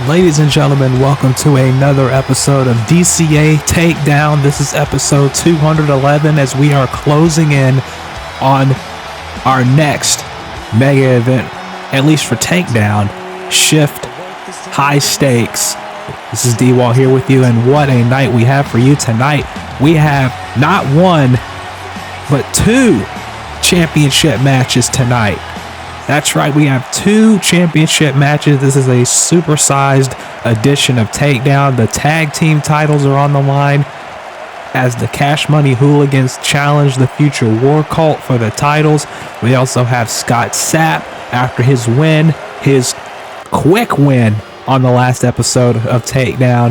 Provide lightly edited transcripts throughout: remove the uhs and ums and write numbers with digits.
Ladies and gentlemen, welcome to another episode of DCA Takedown. This is episode 211 as we are closing in on our next mega event, at least for Takedown, Shift High Stakes. This is D-Wall here with you, and what a night we have for you tonight. We have not one, but two championship matches tonight. That's right, we have two championship matches. This is a supersized edition of Takedown. The tag team titles are on the line as the Cash Money Hooligans challenge the Future War Cult for the titles. We also have Scott Sapp after his win, his quick win on the last episode of Takedown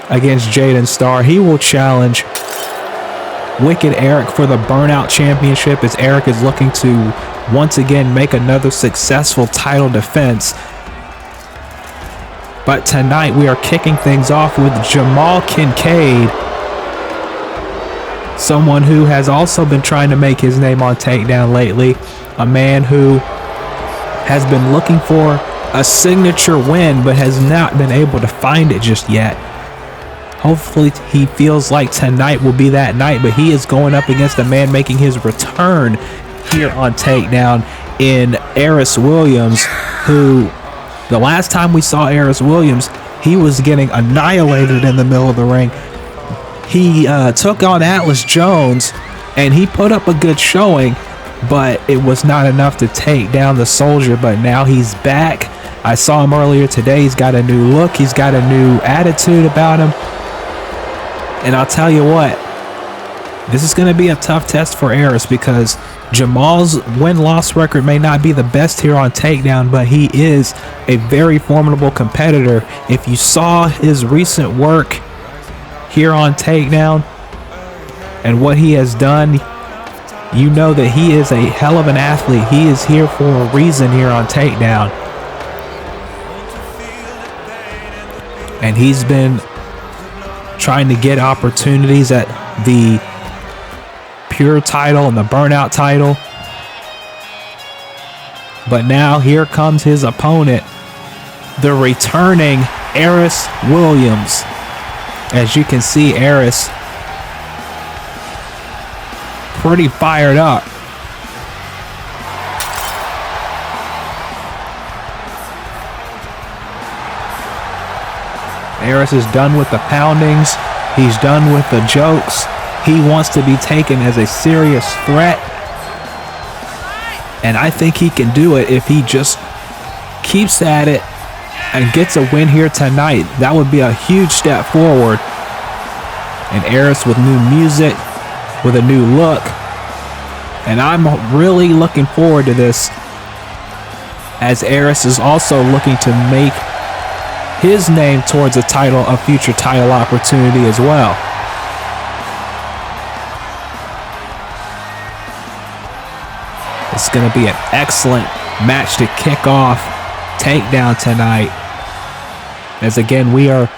against Jaden Starr. He will challenge Wicked Erek for the Burnout Championship as Erek is looking to once again make another successful title defense. But tonight we are kicking things off with Jamal Kincade, someone who has also been trying to make his name on Takedown lately, a man who has been looking for a signature win but has not been able to find it just yet. Hopefully he feels like tonight will be that night, but he is going up against a man making his return here on Takedown in Aris Williams, who the last time we saw Aris Williams, he was getting annihilated in the middle of the ring. He took on Atlas Jones and he put up a good showing, but it was not enough to take down the Soldier. But now he's back. I saw him earlier today. He's got a new look, he's got a new attitude about him, and I'll tell you what, this is going to be a tough test for Aris because Jamal's win-loss record may not be the best here on Takedown, but he is a very formidable competitor. If you saw his recent work here on Takedown and what he has done, you know that he is a hell of an athlete. He is here for a reason here on Takedown. And he's been trying to get opportunities at the Pure title and the Burnout title, but now here comes his opponent, the returning Aris Williams. As you can see, Aris pretty fired up. Aris is done with the poundings, he's done with the jokes. He wants to be taken as a serious threat, and I think he can do it if he just keeps at it and gets a win here tonight. That would be a huge step forward. And Aris with new music, with a new look, and I'm really looking forward to this, as Aris is also looking to make his name towards a title, a future title opportunity as well. It's going to be an excellent match to kick off Takedown tonight, as again we are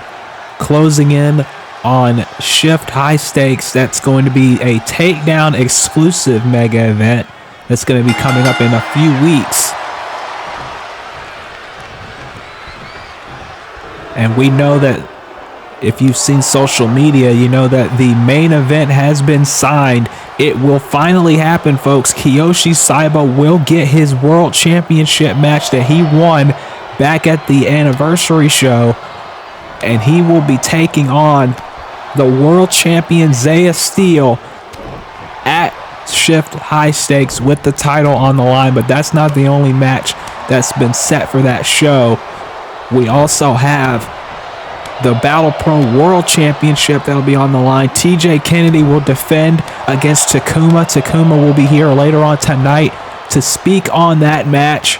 closing in on Shift High Stakes. That's going to be a Takedown exclusive mega event. that's going to be coming up in a few weeks. And we know that if you've seen social media, you know that the main event has been signed. It will finally happen, folks. Kiyoshi Saiba will get his world championship match that he won back at the anniversary show. And he will be taking on the world champion Zaya Steele at Shift High Stakes with the title on the line. But that's not the only match that's been set for that show. We also have the Battle Pro World Championship that'll be on the line. TJ Kennedy will defend against Takuma. Takuma will be here later on tonight to speak on that match.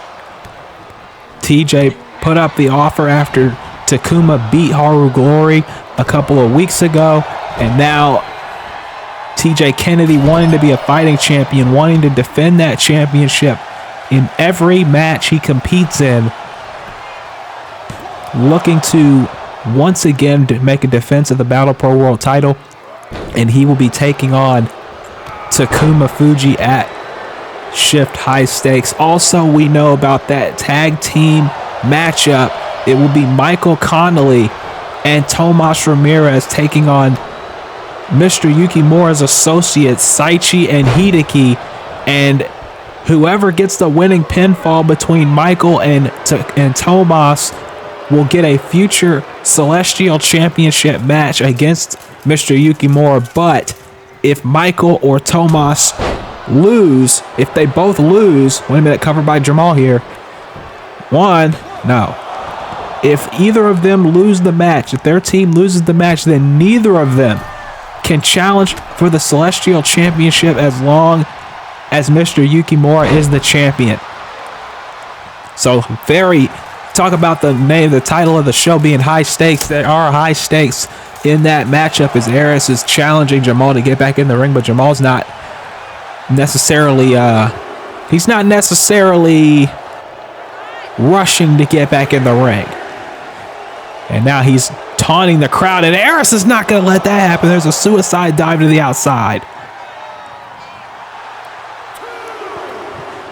TJ put up the offer after Takuma beat Haru Glory a couple of weeks ago, and now TJ Kennedy, wanting to be a fighting champion, wanting to defend that championship in every match he competes in, looking to once again to make a defense of the Battle Pro World title, and he will be taking on Takuma Fuji at Shift High Stakes. Also, we know about that tag team matchup. It will be Michael Connolly and Tomas Ramirez taking on Mr. Yukimura's associates Saichi and Hideki, and whoever gets the winning pinfall between Michael and Tomas will get a future Celestial Championship match against Mr. Yukimura. But if Michael or Tomas lose, if they both lose, wait a minute, covered by Jamal here. If either of them lose the match, if their team loses the match, then neither of them can challenge for the Celestial Championship as long as Mr. Yukimura is the champion. So talk about the name, the title of the show being high stakes. There are high stakes in that matchup as Aris is challenging Jamal to get back in the ring, but Jamal's not necessarily rushing to get back in the ring. And now he's taunting the crowd, and Aris is not going to let that happen. There's a suicide dive to the outside.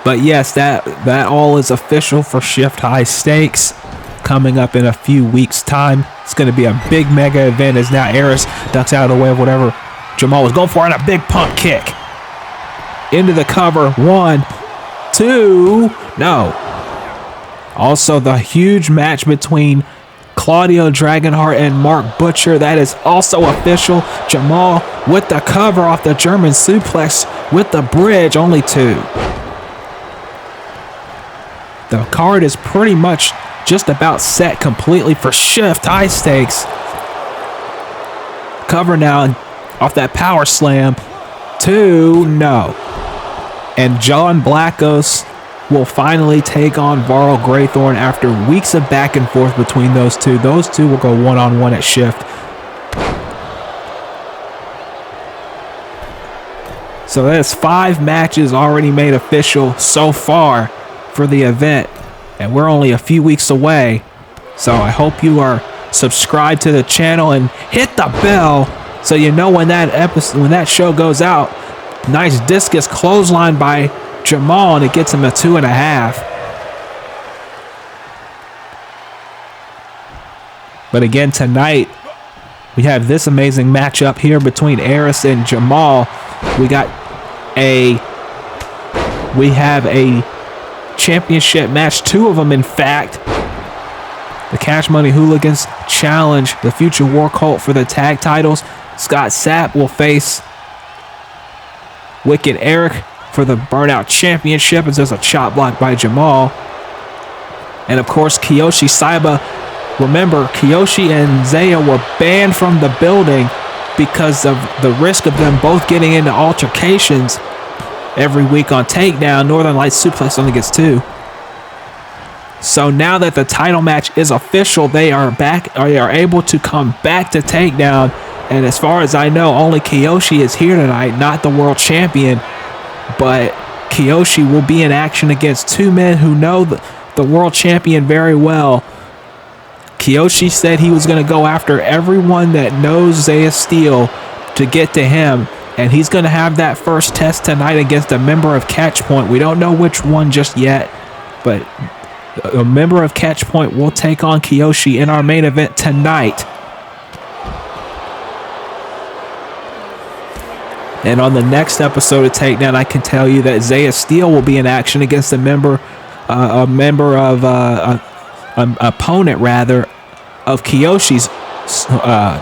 But yes, that all is official for Shift High Stakes coming up in a few weeks' time. It's going to be a big mega event as now Aris ducks out of the way of whatever Jamal was going for, and a big pump kick into the cover. 1, 2, no. Also, the huge match between Claudio Dragonheart and Mark Butcher, that is also official. Jamal with the cover off the German suplex with the bridge, only 2. The card is pretty much just about set completely for Shift High Stakes. Cover now off that power slam. 2, no. And John Blackos will finally take on Varl Graythorne after weeks of back and forth between those two. Those two will go one-on-one at Shift. So that's 5 matches already made official so far for the event, and we're only a few weeks away. So I hope you are subscribed to the channel and hit the bell so you know when that show goes out. Nice discus clothesline by Jamal, and it gets him a 2.5. But again, tonight we have this amazing matchup here between Aris and Jamal. We have a championship match, 2 of them in fact. The Cash Money Hooligans challenge the future War Cult for the tag titles. Scott Sapp will face Wicked Erek for the Burnout Championship as there's a chop block by Jamal. And of course, Kiyoshi Saiba. Remember, Kiyoshi and Zaya were banned from the building because of the risk of them both getting into altercations every week on Takedown. Northern Lights Suplex only gets 2. So now that the title match is official, they are able to come back to Takedown. And as far as I know, only Kiyoshi is here tonight, not the world champion. But Kiyoshi will be in action against 2 men who know the world champion very well. Kiyoshi said he was going to go after everyone that knows Zaya Steele to get to him. And he's going to have that first test tonight against a member of Catch Point. We don't know which one just yet, but a member of Catch Point will take on Kiyoshi in our main event tonight. And on the next episode of Takedown, I can tell you that Zaya Steele will be in action against an opponent of Kiyoshi's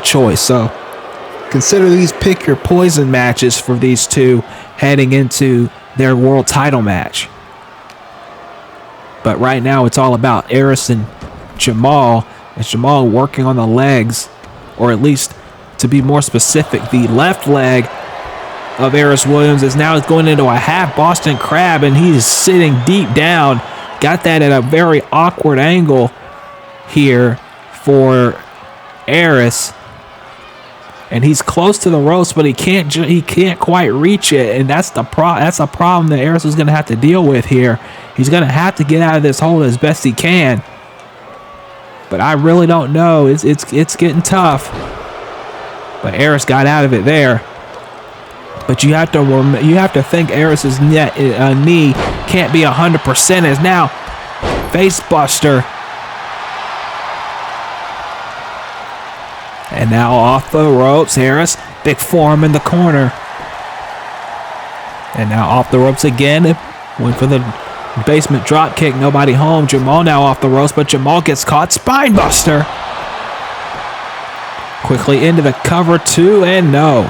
choice. So consider these pick your poison matches for these two heading into their world title match. But right now it's all about Aris and Jamal. As Jamal working on the legs, or at least to be more specific, the left leg of Aris Williams is now going into a half Boston Crab, and he is sitting deep down. Got that at a very awkward angle here for Aris. And he's close to the ropes, but he can't quite reach it, and that's a problem that Aris is going to have to deal with here. He's going to have to get out of this hold as best he can. But I really don't know. It's getting tough. But Aris got out of it there. But you have to think Aris's knee can't be 100%. As now face buster. And now off the ropes, Aris. Big forearm in the corner. And now off the ropes again. Went for the basement drop kick. Nobody home. Jamal now off the ropes, but Jamal gets caught. Spine buster. Quickly into the cover two, and no.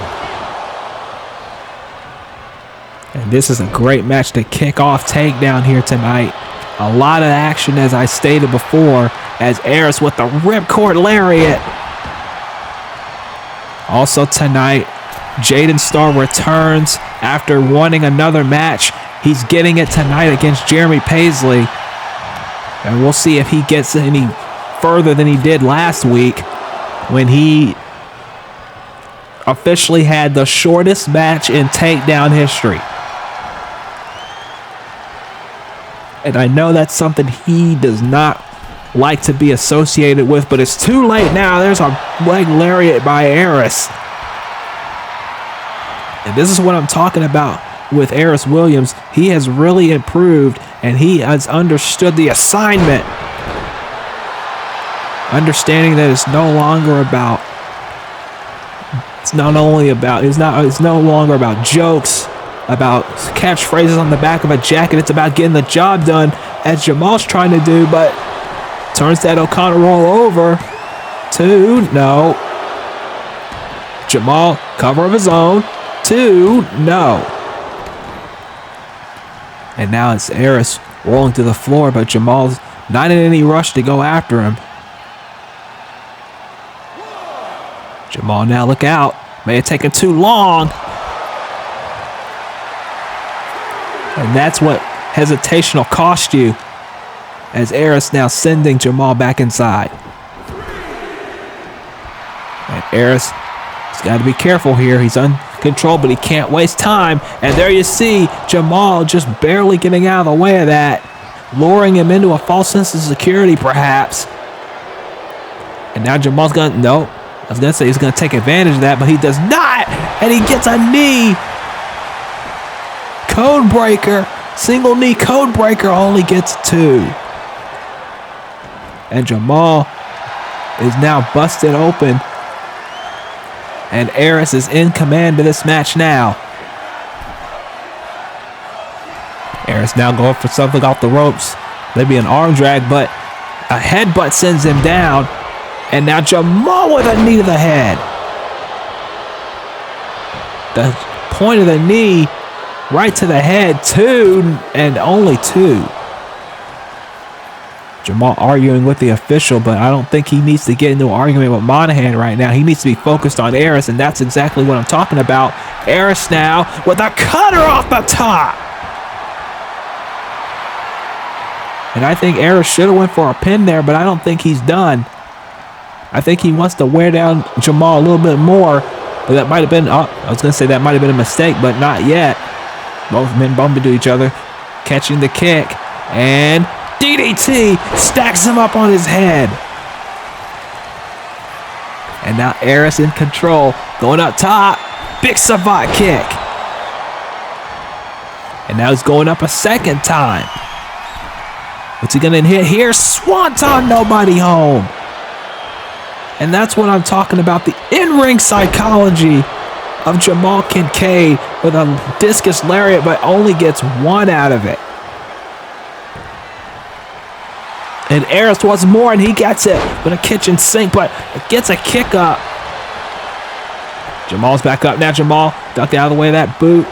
And this is a great match to kick off Takedown here tonight. A lot of action, as I stated before, as Aris with the ripcord lariat. Also tonight, Jaden Starr returns after wanting another match. He's getting it tonight against Jeremy Paisley. And we'll see if he gets any further than he did last week when he officially had the shortest match in Takedown history. And I know that's something he does not like to be associated with, but it's too late now. There's a leg lariat by Aris. And this is what I'm talking about with Aris Williams. He has really improved, and he has understood the assignment. Understanding that it's no longer about jokes, about catchphrases on the back of a jacket. It's about getting the job done, as Jamal's trying to do, but turns that O'Connor roll over. 2, no. Jamal, cover of his own. 2, no. And now it's Aris rolling to the floor, but Jamal's not in any rush to go after him. Jamal, now look out. May have taken too long. And that's what hesitation will cost you, as Aris now sending Jamal back inside. And Aris has got to be careful here. He's uncontrolled, but he can't waste time. And there you see Jamal just barely getting out of the way of that, luring him into a false sense of security, perhaps. And now Jamal's going to, no, I was going to say he's going to take advantage of that, but he does not. And he gets a knee. Code breaker. Single knee code breaker, only gets 2. And Jamal is now busted open. And Aris is in command of this match now. Aris now going for something off the ropes. Maybe an arm drag, but a headbutt sends him down. And now Jamal with a knee to the head. The point of the knee right to the head. 2, and only 2. Jamal arguing with the official, but I don't think he needs to get into an argument with Monahan right now. He needs to be focused on Aris, and that's exactly what I'm talking about. Aris now with a cutter off the top. And I think Aris should have went for a pin there, but I don't think he's done. I think he wants to wear down Jamal a little bit more, but that might have been, I was going to say that might have been a mistake, but not yet. Both men bumping into each other, catching the kick, and DDT stacks him up on his head. And now Aris in control, going up top. big savate kick. And now he's going up a second time. What's he gonna hit here? Swanton, nobody home. And that's what I'm talking about, the in-ring psychology of Jamal Kincade with a discus lariat, but only gets one out of it. And Aris wants more, and he gets it with a kitchen sink, but it gets a kick up. Jamal's back up now. Jamal ducked out of the way of that boot.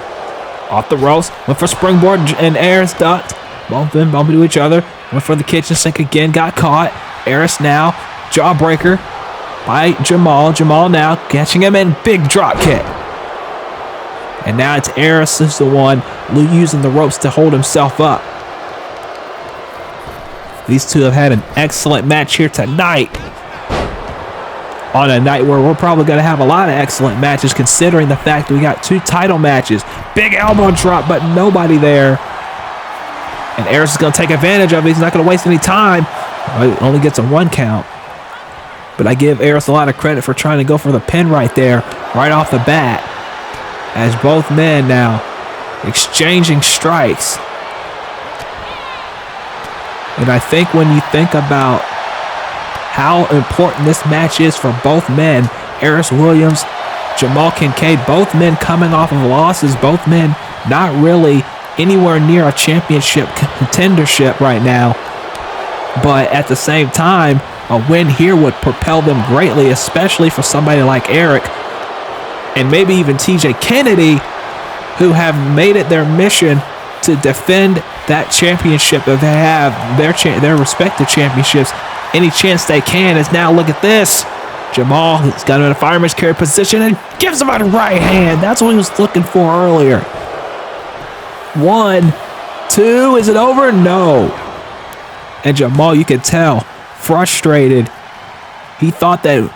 Off the ropes. Went for springboard, and Aris ducked. Bumped into each other. Went for the kitchen sink again. Got caught. Aris now. Jawbreaker by Jamal. Jamal now catching him in. Big drop kick. And now it's Aris is the one using the ropes to hold himself up. These two have had an excellent match here tonight. On a night where we're probably going to have a lot of excellent matches, considering the fact that we got 2 title matches. Big elbow drop, but nobody there. And Aris is going to take advantage of it. He's not going to waste any time. He only gets a 1 count. But I give Aris a lot of credit for trying to go for the pin right there, right off the bat. As both men now exchanging strikes. And I think when you think about how important this match is for both men, Aris Williams, Jamal Kincade, both men coming off of losses, both men not really anywhere near a championship contendership right now. But at the same time, a win here would propel them greatly, especially for somebody like Erek and maybe even TJ Kennedy, who have made it their mission to defend that championship if they have their respective championships any chance they can. Is now, look at this. Jamal has got him in a fireman's carry position and gives him a right hand. That's what he was looking for earlier. 1, 2, is it over? No. And Jamal, you can tell, frustrated. He thought that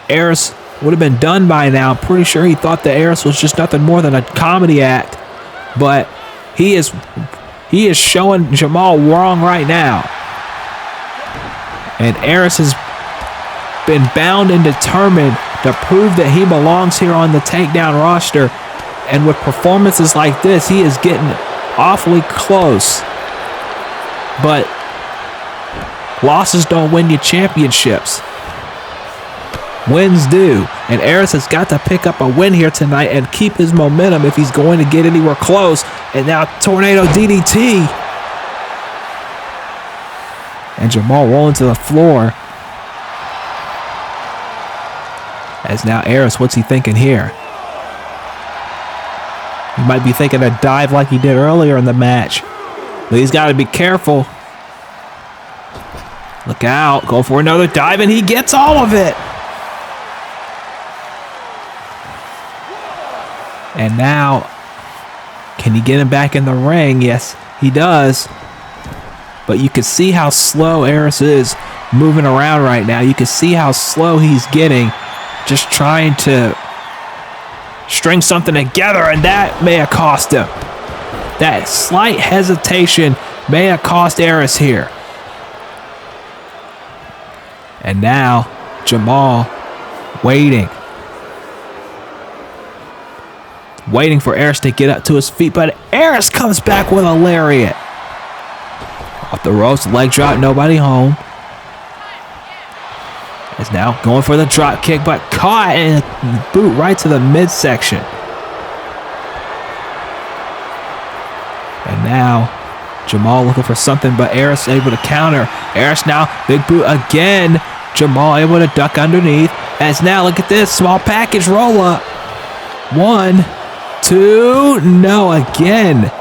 Aris would have been done by now. I'm pretty sure he thought that Aris was just nothing more than a comedy act. But he is showing Jamal wrong right now. And Aris has been bound and determined to prove that he belongs here on the Takedown roster. And with performances like this, he is getting awfully close. But losses don't win you championships. Wins do. And Aris has got to pick up a win here tonight and keep his momentum if he's going to get anywhere close. And now Tornado DDT. And Jamal rolling to the floor. As now Aris, what's he thinking here? He might be thinking a dive like he did earlier in the match. But he's got to be careful. Look out. Go for another dive, and he gets all of it. And now, can he get him back in the ring? Yes, he does. But you can see how slow Aris is moving around right now. You can see how slow he's getting, just trying to string something together, and that may have cost him. That slight hesitation may have cost Aris here. And now, Jamal waiting for Aris to get up to his feet, but Aris comes back with a lariat. Off the ropes, leg drop, nobody home. Is now going for the drop kick, but caught and boot right to the midsection. And now Jamal looking for something, but Aris able to counter. Aris now, big boot again. Jamal able to duck underneath. As now, look at this, small package roll up. 1, 2, no, again.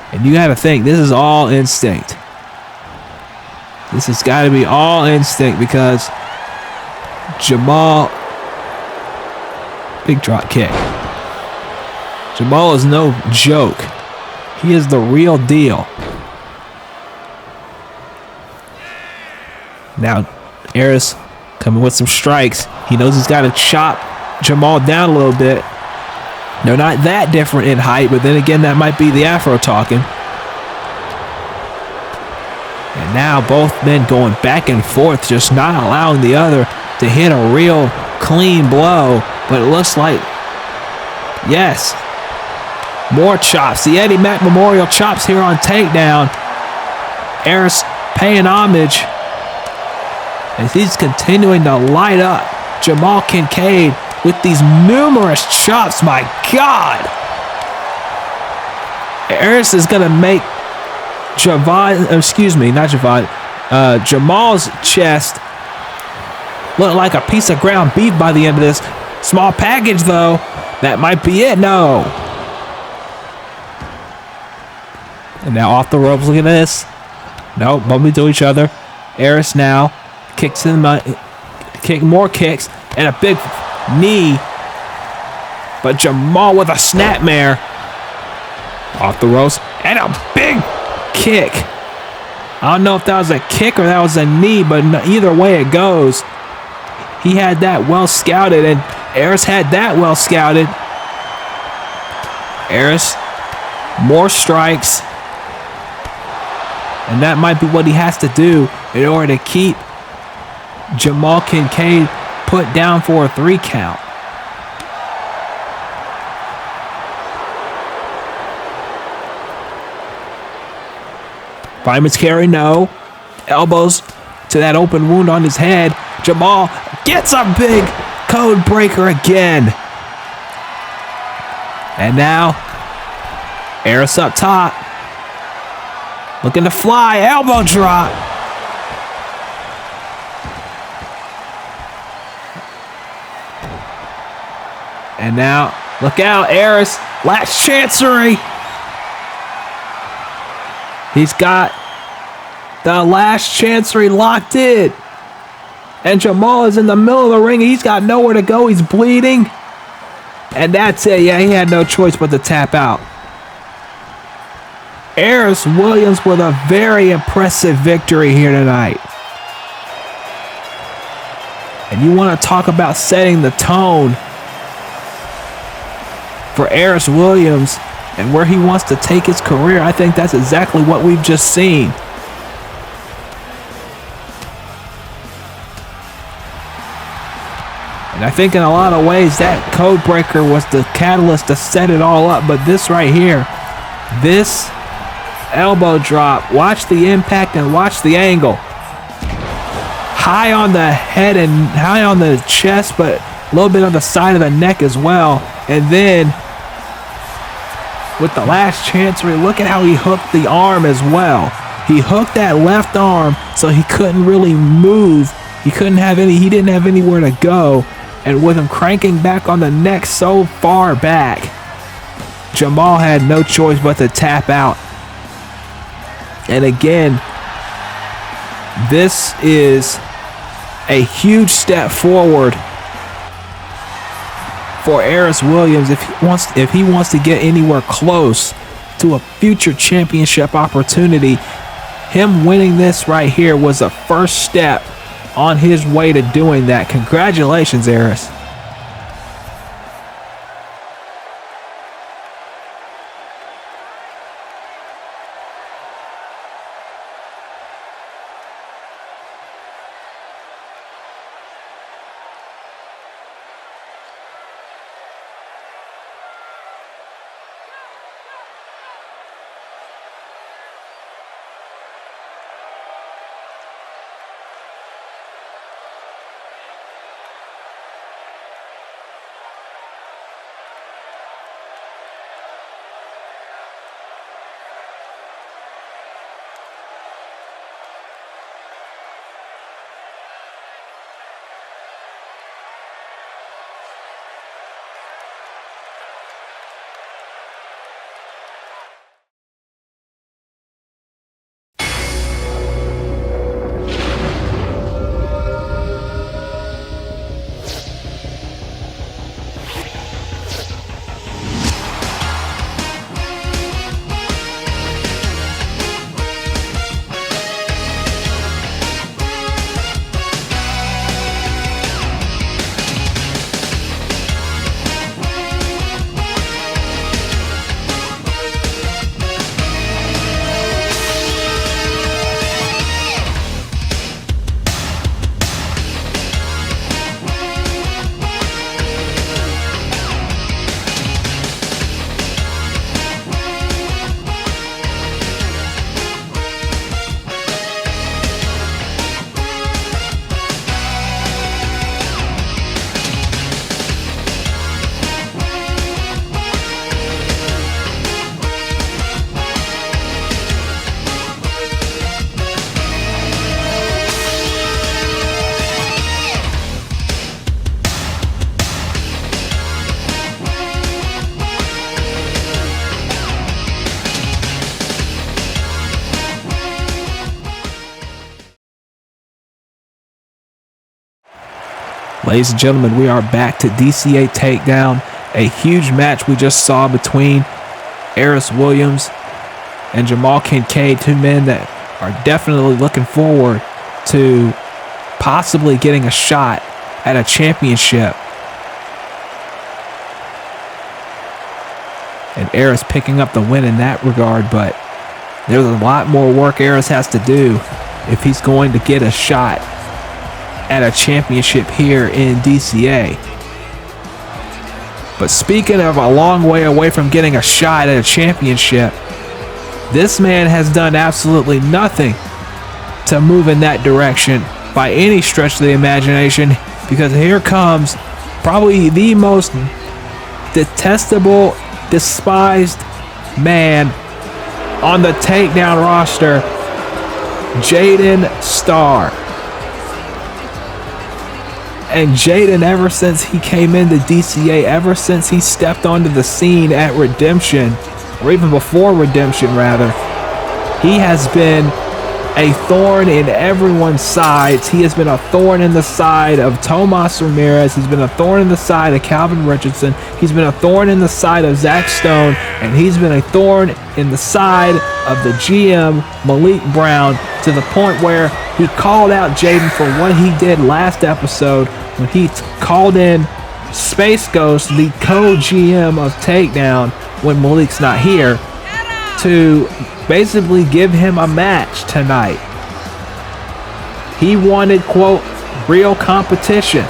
And you got to think, this is all instinct. This has got to be all instinct because Jamal, big drop kick. Jamal is no joke. He is the real deal. Now, Aris coming with some strikes. He knows he's got to chop Jamal down a little bit. They're not that different in height, but then again, that might be the Afro talking. And now both men going back and forth, just not allowing the other to hit a real clean blow. But it looks like, yes, more chops. The Eddie Mack Memorial chops here on Takedown. Aris paying homage as he's continuing to light up Jamal Kincade with these numerous chops. My God. Aris is going to make Jamal's chest look like a piece of ground beef by the end of this. Small package, though. That might be it. No. And now off the ropes. Look at this. No, bumping into each other. Aris now kicks in more kicks and a big knee. But Jamal with a snapmare. Off the ropes and a big kick. I don't know if that was a kick or that was a knee, but either way it goes. He had that well scouted, and Aris had that well scouted. Aris, more strikes. And that might be what he has to do in order to keep Jamal Kincade put down for a 3 count. Fireman's carry, no. Elbows to that open wound on his head. Jamal gets a big code breaker again. And now, Aris up top. Looking to fly, elbow drop. And now, look out, Aris, last chancery. He's got the last chancery locked in. And Jamal is in the middle of the ring. He's got nowhere to go. He's bleeding. And that's it. Yeah, he had no choice but to tap out. Aris Williams with a very impressive victory here tonight. And you want to talk about setting the tone for Aris Williams and where he wants to take his career. I think that's exactly what we've just seen. And I think in a lot of ways that code breaker was the catalyst to set it all up. But this right here, this elbow drop, watch the impact and watch the angle. High on the head and high on the chest, but a little bit on the side of the neck as well. And then with the last chancery, look at how he hooked the arm as well. He hooked that left arm so he couldn't really move. He didn't have anywhere to go. And with him cranking back on the neck so far back, Jamal had no choice but to tap out. And again, this is a huge step forward for Aris Williams if he wants to get anywhere close to a future championship opportunity. Him winning this right here was a first step on his way to doing that. Congratulations, Aris. Ladies and gentlemen, we are back to DCA Takedown. A huge match we just saw between Aris Williams and Jamal Kincade, two men that are definitely looking forward to possibly getting a shot at a championship. And Aris picking up the win in that regard, but there's a lot more work Aris has to do if he's going to get a shot at a championship here in DCA. But speaking of a long way away from getting a shot at a championship, this man has done absolutely nothing to move in that direction by any stretch of the imagination, because here comes probably the most detestable, despised man on the Takedown roster, Jaden Starr. And Jaden, ever since he came into DCA, ever since he stepped onto the scene at Redemption, or even before Redemption rather, he has been a thorn in everyone's sides. He has been a thorn in the side of Tomas Ramirez. He's been a thorn in the side of Calvin Richardson. He's been a thorn in the side of Zach Stone. And he's been a thorn in the side of the GM, Malik Brown, to the point where he called out Jaden for what he did last episode when he called in Space Ghost, the co-GM of Takedown, when Malik's not here, to basically give him a match tonight. He wanted, quote, real competition.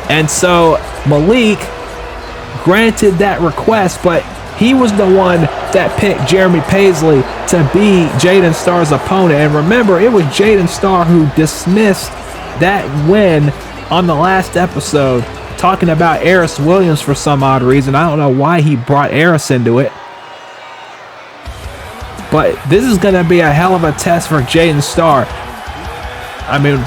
And so Malik granted that request, but he was the one that picked Jeremy Paisley to be Jaden Starr's opponent. And remember, it was Jaden Starr who dismissed that win on the last episode, talking about Aris Williams for some odd reason. I don't know why he brought Aris into it. But this is going to be a hell of a test for Jaden Starr. I mean,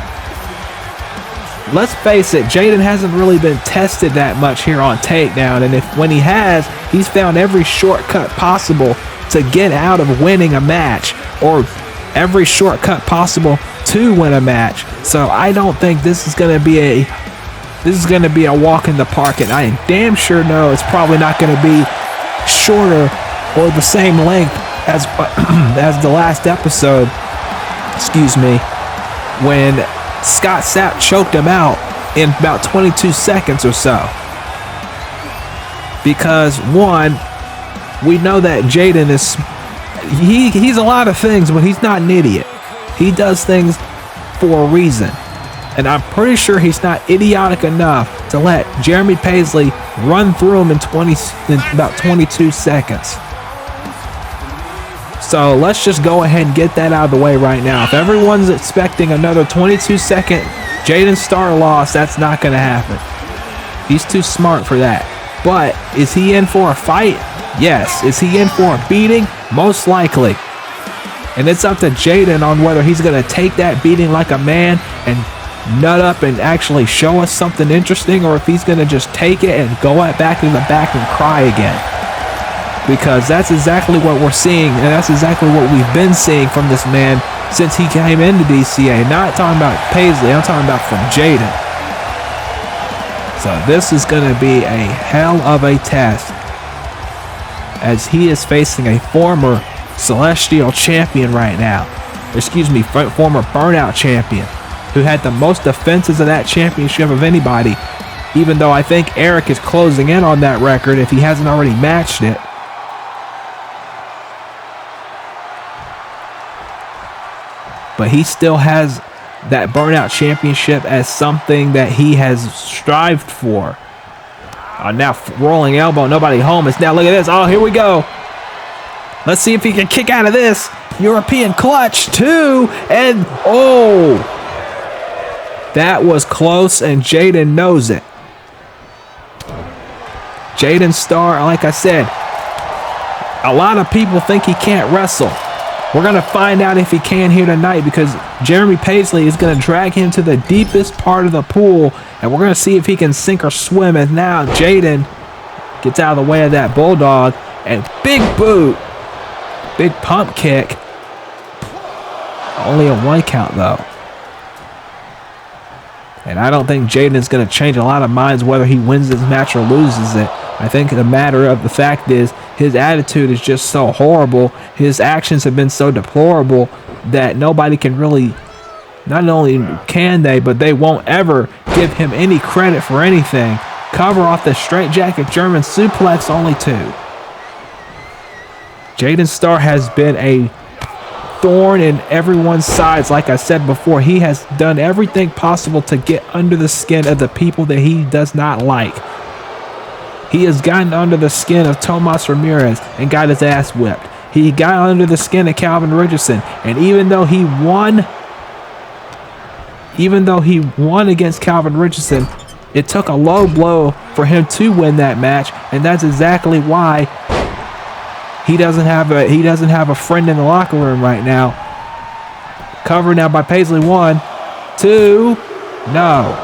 let's face it, Jaden hasn't really been tested that much here on Takedown. And when he has, he's found every shortcut possible to get out of winning a match, or every shortcut possible to win a match. So I don't think this is going to be a walk in the park, and I damn sure know it's probably not going to be shorter or the same length as the last episode, excuse me, when Scott Sapp choked him out in about 22 seconds or so. Because one, we know that Jaden is he's a lot of things, but he's not an idiot. He does things for a reason. And I'm pretty sure he's not idiotic enough to let Jeremy Paisley run through him in about 22 seconds. So let's just go ahead and get that out of the way right now. If everyone's expecting another 22-second Jaden Starr loss, that's not going to happen. He's too smart for that. But is he in for a fight? Yes. Is he in for a beating? Most likely. And it's up to Jaden on whether he's going to take that beating like a man and nut up and actually show us something interesting, or if he's going to just take it and go back in the back and cry again. Because that's exactly what we're seeing, and that's exactly what we've been seeing from this man since he came into DCA. Not talking about Paisley, I'm talking about from Jaden. So this is going to be a hell of a test, as he is facing a former Celestial champion right now. Excuse me, former Burnout champion, who had the most defenses of that championship of anybody, even though I think Erek is closing in on that record if he hasn't already matched it. But he still has that Burnout Championship as something that he has strived for. Now rolling elbow, nobody home. It's now, look at this. Oh, here we go. Let's see if he can kick out of this. European clutch, too. And, oh. That was close, and Jaden knows it. Jaden Starr, like I said, a lot of people think he can't wrestle. We're going to find out if he can here tonight, because Jeremy Paisley is going to drag him to the deepest part of the pool, and we're going to see if he can sink or swim. And now Jaden gets out of the way of that bulldog, and big boot, big pump kick. Only a 1 count though. And I don't think Jaden's going to change a lot of minds whether he wins this match or loses it. I think the matter of the fact is his attitude is just so horrible. His actions have been so deplorable that nobody can really, not only can they, but they won't ever give him any credit for anything. Cover off the straightjacket German suplex, only 2. Jaden Starr has been a thorn in everyone's sides. Like I said before, he has done everything possible to get under the skin of the people that he does not like. He has gotten under the skin of Tomas Ramirez and got his ass whipped. He got under the skin of Calvin Richardson, and even though he won against Calvin Richardson, it took a low blow for him to win that match, and that's exactly why he doesn't have a friend in the locker room right now. Cover now by Paisley. 1, 2, no.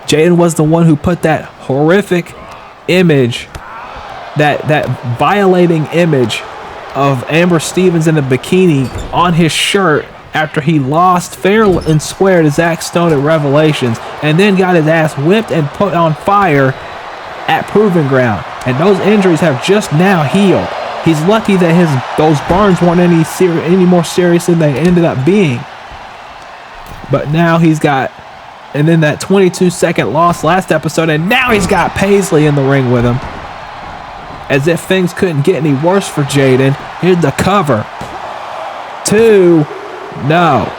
Jaden was the one who put that horrific image, that violating image of Amber Stevens in a bikini on his shirt after he lost fair and square to Zach Stone at Revelations, and then got his ass whipped and put on fire at Proving Ground. And those injuries have just now healed. He's lucky that those burns weren't any more serious than they ended up being. But now he's got, and then that 22-second loss last episode, and now he's got Paisley in the ring with him. As if things couldn't get any worse for Jaden. Here's the cover. 2, no.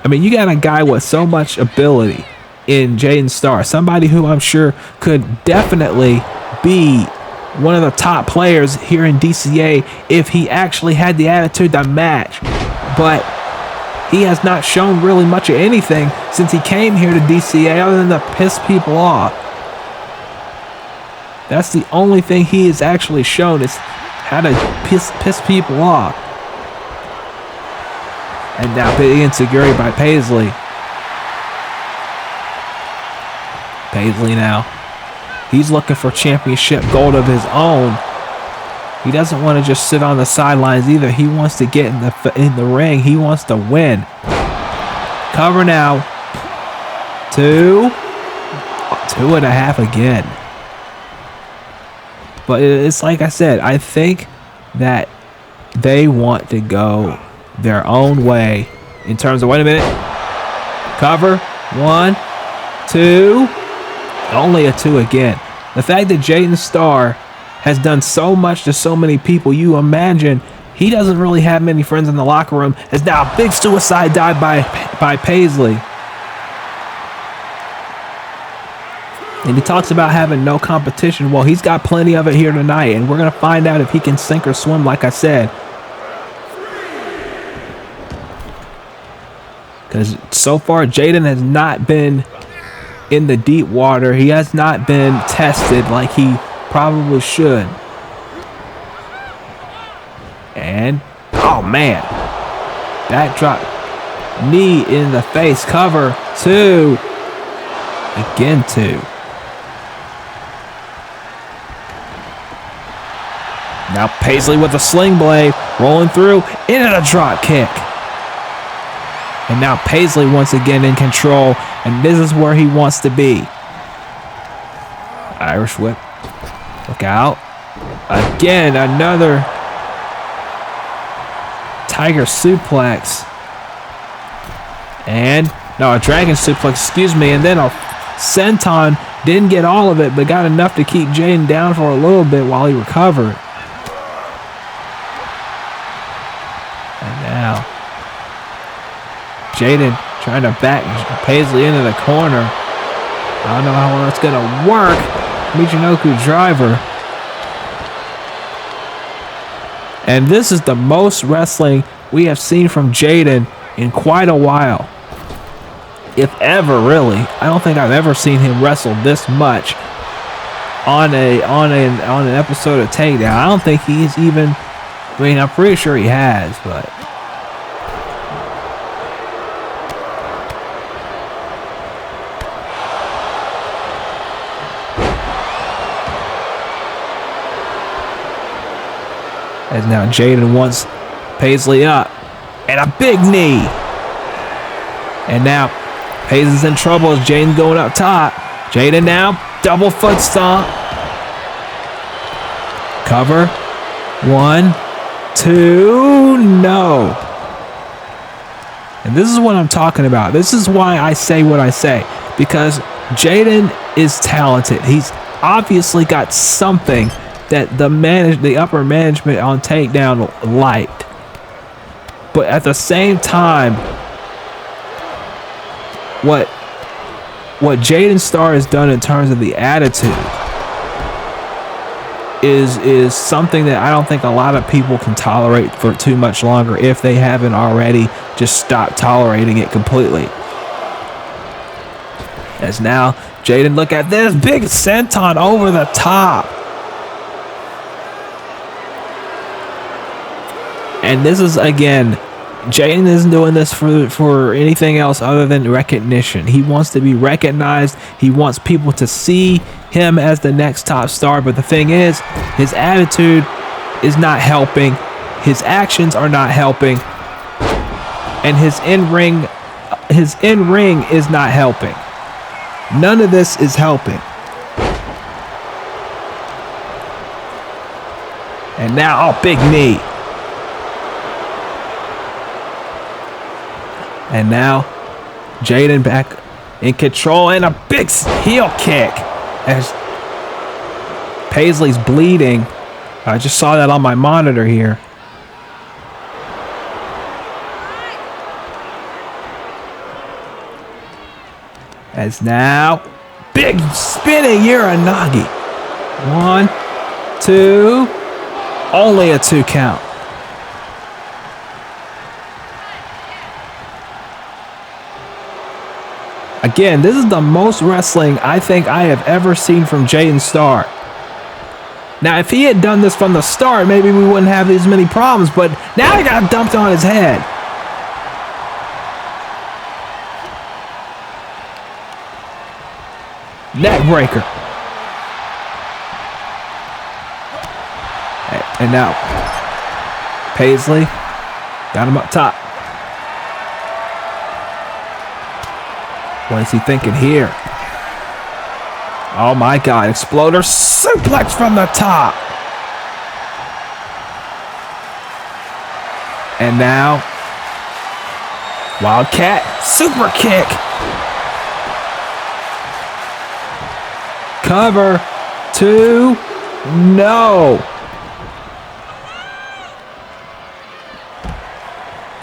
I mean, you got a guy with so much ability in Jaden Starr, somebody who I'm sure could definitely be one of the top players here in DCA if he actually had the attitude to match. But he has not shown really much of anything since he came here to DCA other than to piss people off. That's the only thing he has actually shown, is how to piss people off. And now big insecurity by Paisley. Paisley now. He's looking for championship gold of his own. He doesn't want to just sit on the sidelines either. He wants to get in the ring. He wants to win. Cover now. 2. 2.5 again. But it's like I said, I think that they want to go their own way in terms of, wait a minute. Cover. 1, 2. Only a 2 again. The fact that Jaden Starr has done so much to so many people, you imagine he doesn't really have many friends in the locker room. As now a big suicide dive by Paisley. And he talks about having no competition. Well, he's got plenty of it here tonight, and we're going to find out if he can sink or swim, like I said. Because so far, Jaden has not been in the deep water. He has not been tested like he probably should. And, oh man, that drop knee in the face. Cover. 2. Again 2. Now Paisley with a sling blade, rolling through into the drop kick. And now Paisley once again in control, and this is where he wants to be. Irish whip. Look out. Again, another tiger suplex. And, no, a dragon suplex, excuse me. And then a senton. Didn't get all of it, but got enough to keep Jaden down for a little bit while he recovered. And now Jaden trying to back Paisley into the corner. I don't know how long that's going to work. Michinoku driver. And this is the most wrestling we have seen from Jaden in quite a while. If ever, really. I don't think I've ever seen him wrestle this much on an episode of Takedown. I don't think he's even, I mean, I'm pretty sure he has, but as now Jaden wants Paisley up. And a big knee. And now Hayes is in trouble as Jaden going up top. Jaden now, double foot stomp. Cover. 1, 2, no. And this is what I'm talking about. This is why I say what I say. Because Jaden is talented. He's obviously got something that the upper management on Takedown liked. But at the same time, what Jaden Starr has done in terms of the attitude is something that I don't think a lot of people can tolerate for too much longer if they haven't already just stopped tolerating it completely. As now, Jaden, look at this big senton over the top. And this is, again, Jaden isn't doing this for anything else other than recognition. He wants to be recognized. He wants people to see him as the next top star. But the thing is, his attitude is not helping. His actions are not helping. And his in-ring is not helping. None of this is helping. And now, oh, big knee. And now, Jaden back in control and a big heel kick as Paisley's bleeding. I just saw that on my monitor here. As now, big spinning Uranagi. 1, 2, only a 2 count. Again, this is the most wrestling I think I have ever seen from Jaden Starr. Now, if he had done this from the start, maybe we wouldn't have as many problems, but now he got dumped on his head. Neck breaker. And now, Paisley got him up top. What is he thinking here? Oh my God, Exploder suplex from the top. And now, Wildcat super kick. Cover 2, no.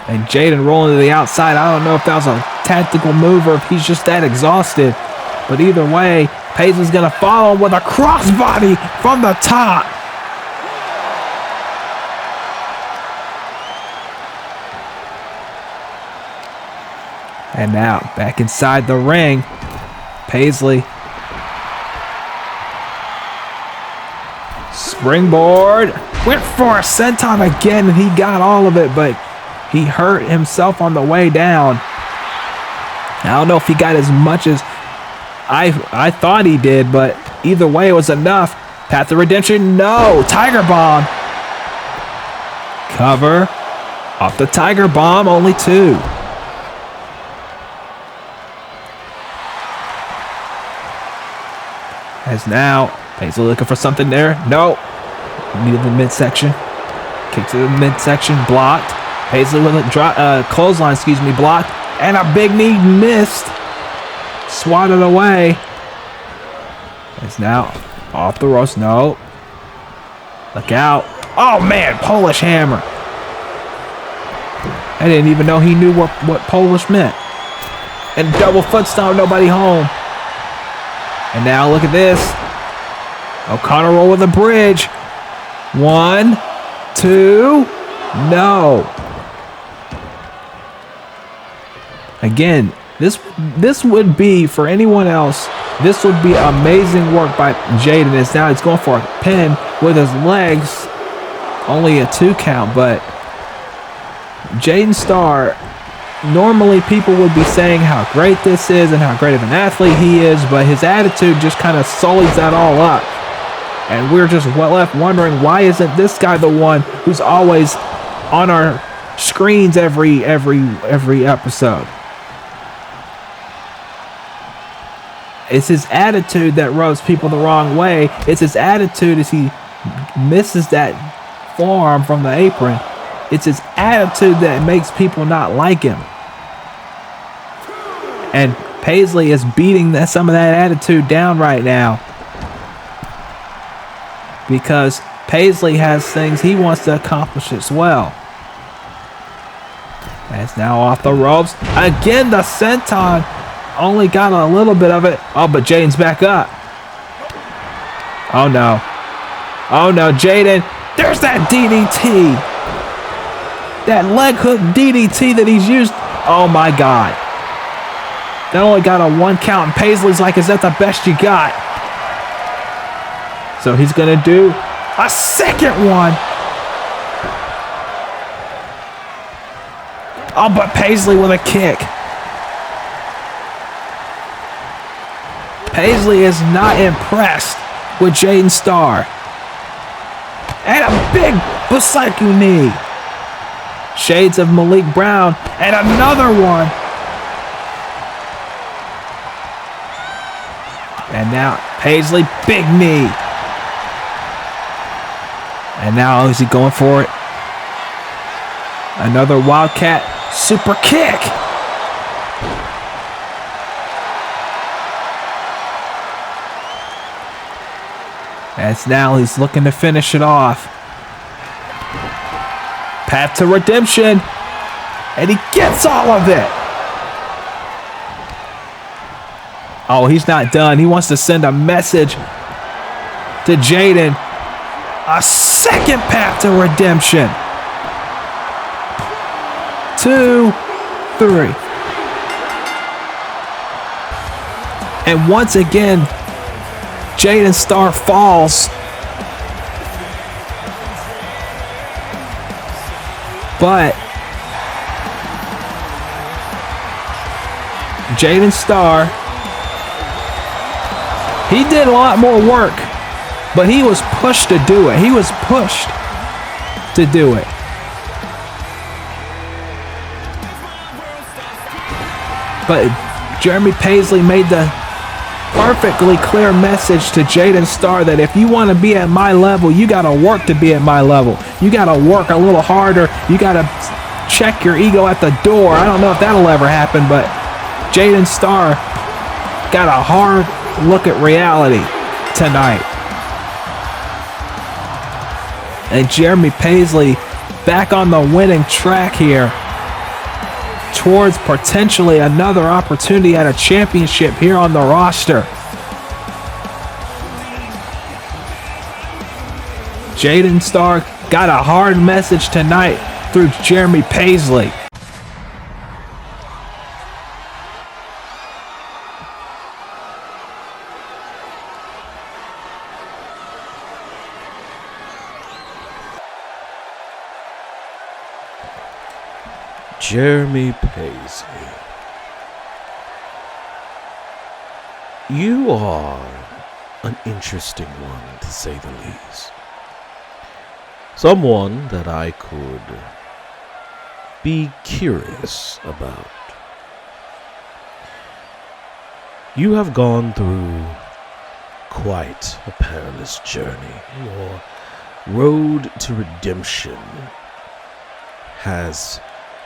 And Jaden rolling to the outside. I don't know if that was a tactical move or if he's just that exhausted. But either way, Paisley's going to follow with a crossbody from the top. And now, back inside the ring, Paisley. Springboard. Went for a senton again, and he got all of it, but he hurt himself on the way down. I don't know if he got as much as I thought he did, but either way, it was enough. Path of Redemption, no. Tiger Bomb. Cover. Off the Tiger Bomb, only 2. As now, Paisley looking for something there. No. Needed the midsection. Kick to the midsection, blocked. Paisley with a clothesline, blocked. And a big knee missed. Swatted away. It's now off the ropes. No. Look out. Oh, man. Polish hammer. I didn't even know he knew what Polish meant. And double foot stomp, nobody home. And now look at this. O'Connor roll with a bridge. 1, 2, no. Again, this would be, for anyone else, this would be amazing work by Jaden. As now he's going for a pin with his legs. Only a 2 count, but Jaden Starr, normally people would be saying how great this is and how great of an athlete he is, but his attitude just kind of sullies that all up. And we're just left wondering, why isn't this guy the one who's always on our screens every episode? It's his attitude that rubs people the wrong way. It's his attitude as he misses that forearm from the apron. It's his attitude that makes people not like him. And Paisley is beating some of that attitude down right now, because Paisley has things he wants to accomplish as well. That's now off the ropes. Again, the senton only got a little bit of it. Oh, but Jaden's back up. Oh, no. Oh, no, Jaden. There's that DDT. That leg hook DDT that he's used. Oh, my God. That only got a 1 count, and Paisley's like, is that the best you got? So he's going to do a second one. Oh, but Paisley with a kick. Paisley is not impressed with Jaden Starr. And a big Busaiku knee. Shades of Malik Brown. And another one. And now Paisley, big knee. And now is he going for it? Another Wildcat super kick. As now he's looking to finish it off. Path to redemption. And he gets all of it. Oh, he's not done. He wants to send a message to Jaden. A second path to redemption. 2, 3. And once again, Jaden Starr falls. But Jaden Starr, he did a lot more work, but he was pushed to do it. He was pushed to do it. But Jeremy Paisley made the perfectly clear message to Jaden Starr that if you want to be at my level, you got to work to be at my level. You got to work a little harder. You got to check your ego at the door. I don't know if that'll ever happen, but Jaden Starr got a hard look at reality tonight. And Jeremy Paisley back on the winning track here towards potentially another opportunity at a championship here on the roster. Jaden Starr got a hard message tonight through Jeremy Paisley. Jeremy Paisley, you are an interesting one, to say the least. Someone that I could be curious about. You have gone through quite a perilous journey. Your road to redemption has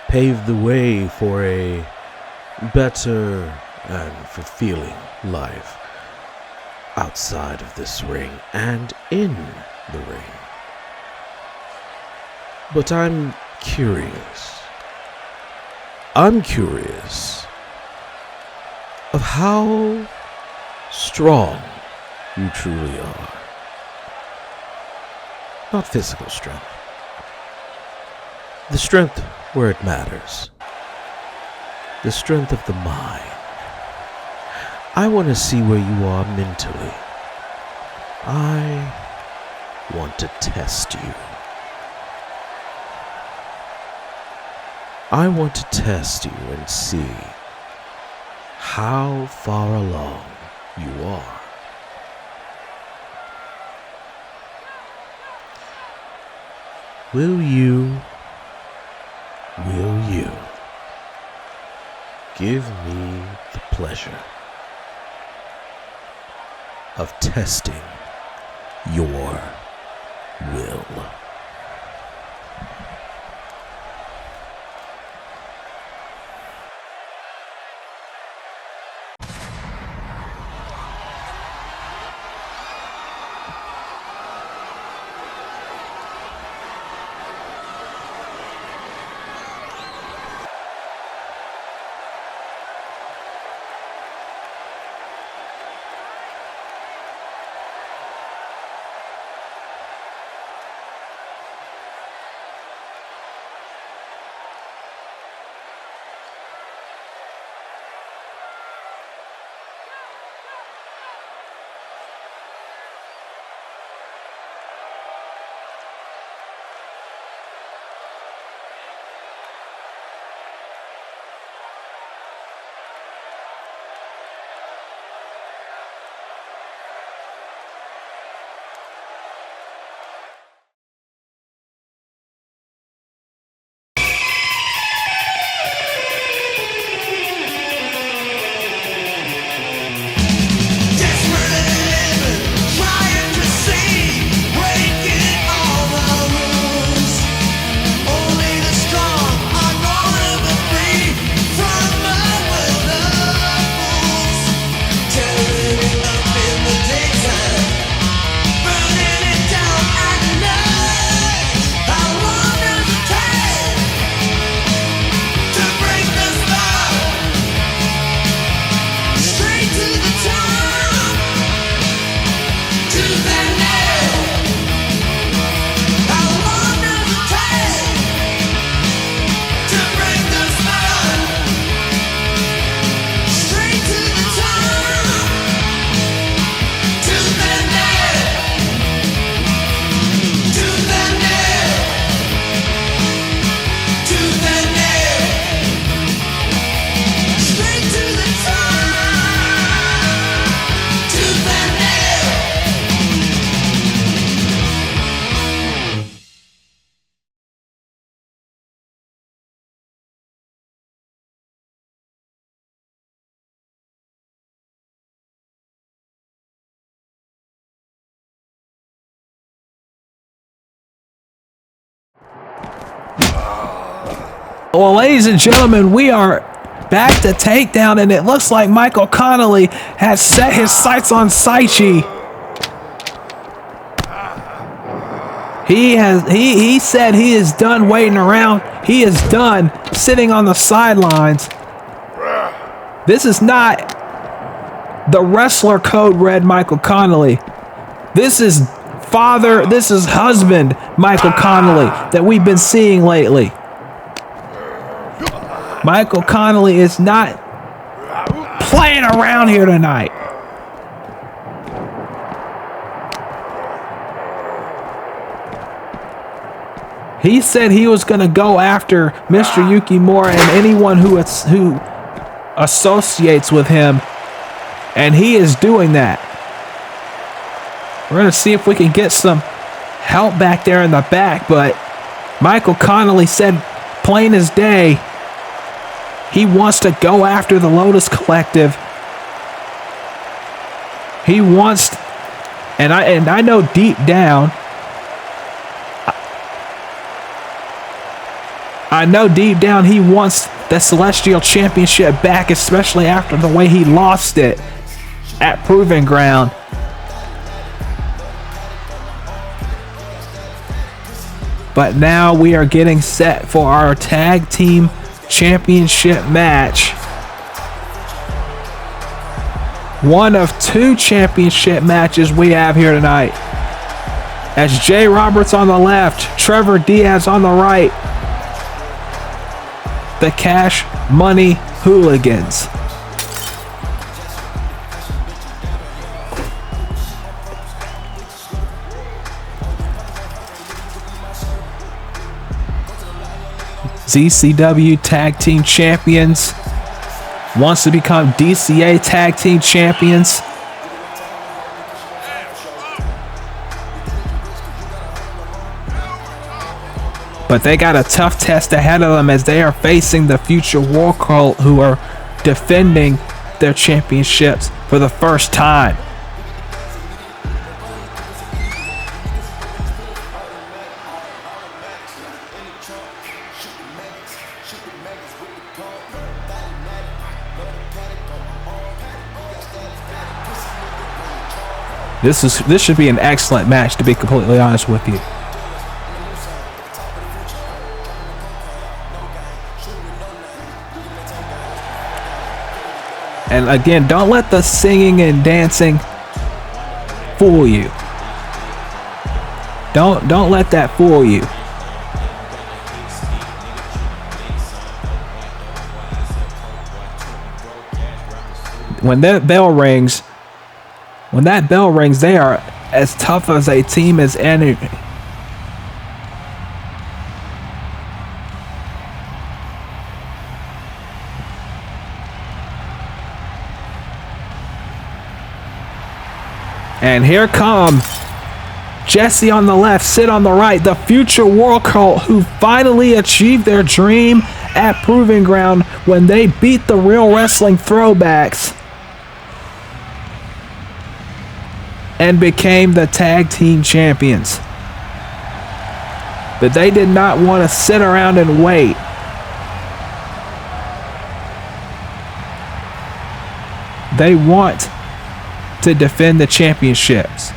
paved the way for a better and fulfilling life outside of this ring and in the ring. But I'm curious. I'm curious of how strong you truly are. Not physical strength. The strength where it matters. The strength of the mind. I want to see where you are mentally. I want to test you. I want to test you and see how far along you are. Will you give me the pleasure of testing your will. Well, ladies and gentlemen, we are back to Takedown, and it looks like Michael Connolly has set his sights on Saichi. He said he is done waiting around. He is done sitting on the sidelines. This is not the wrestler code red Michael Connolly. This is father, this is husband Michael Connolly that we've been seeing lately. Michael Connolly is not playing around here tonight. He said he was going to go after Mr. Yukimura and anyone who associates with him, and he is doing that. We're going to see if we can get some help back there in the back, but Michael Connolly said plain as day he wants to go after the Lotus Collective. He wants, and I know deep down, he wants the Celestial Championship back, especially after the way he lost it at Proving Ground. But now we are getting set for our tag team championship match. One of two championship matches we have here tonight. As Jay Roberts on the left, Trevor Diaz on the right. The Cash Money Hooligans. ZCW Tag Team Champions. Wants to become DCA Tag Team Champions. But they got a tough test ahead of them as they are facing the Future War Cult, who are defending their championships for the first time. This should be an excellent match, to be completely honest with you. And again, don't let the singing and dancing fool you. Don't let that fool you. When that bell rings, they are as tough as a team as any. And here come Jesse on the left, Sid on the right, the future World Cult who finally achieved their dream at Proving Ground when they beat the Real Wrestling Throwbacks and became the tag team champions. But they did not want to sit around and wait. They want to defend the championships.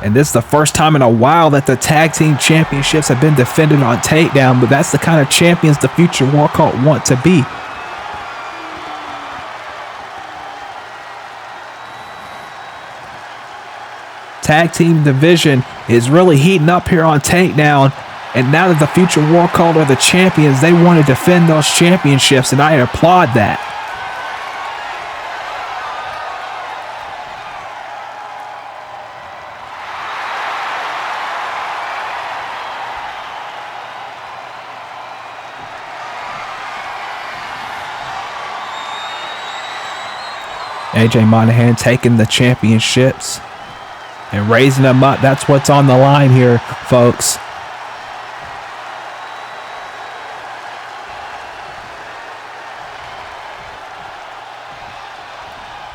And this is the first time in a while that the tag team championships have been defended on Takedown, but that's the kind of champions the future World Cult want to be. Tag team division is really heating up here on Takedown, and now that the future World Cult are the champions, they want to defend those championships, and I applaud that. AJ Monahan taking the championships and raising them up. That's what's on the line here, folks.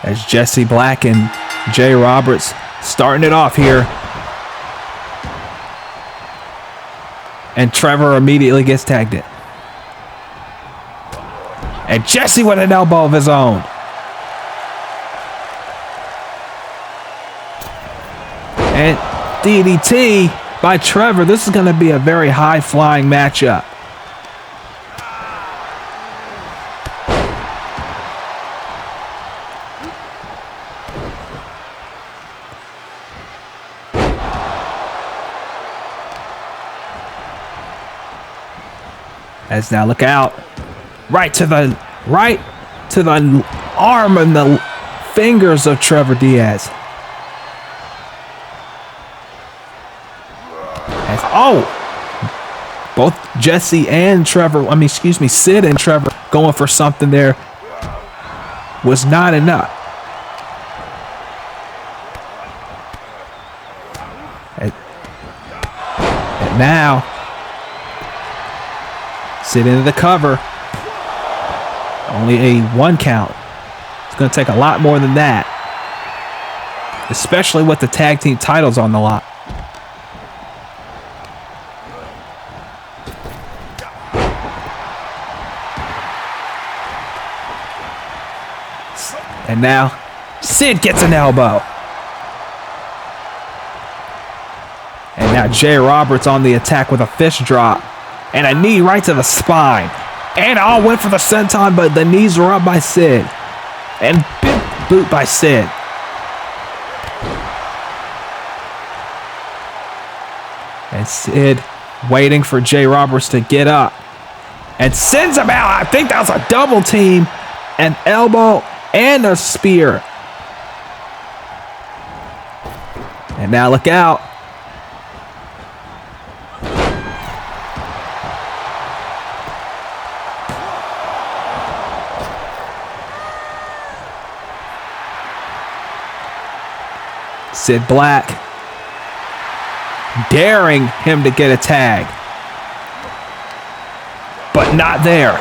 As Jesse Black and Jay Roberts starting it off here. And Trevor immediately gets tagged in. And Jesse with an elbow of his own. And DDT by Trevor. This is going to be a very high-flying matchup. As now look out. Right to the arm and the fingers of Trevor Diaz. Both Jesse and Trevor, Sid and Trevor going for something there was not enough. And now, Sid into the cover. Only a 1 count. It's going to take a lot more than that. Especially with the tag team titles on the line. And now, Sid gets an elbow. And now Jay Roberts on the attack with a fist drop. And a knee right to the spine. And all went for the senton, but the knees were up by Sid. And big boot by Sid. And Sid waiting for Jay Roberts to get up. And sends him out. I think that was a double team. An elbow and a spear. And now look out. Sid Black daring him to get a tag. But not there.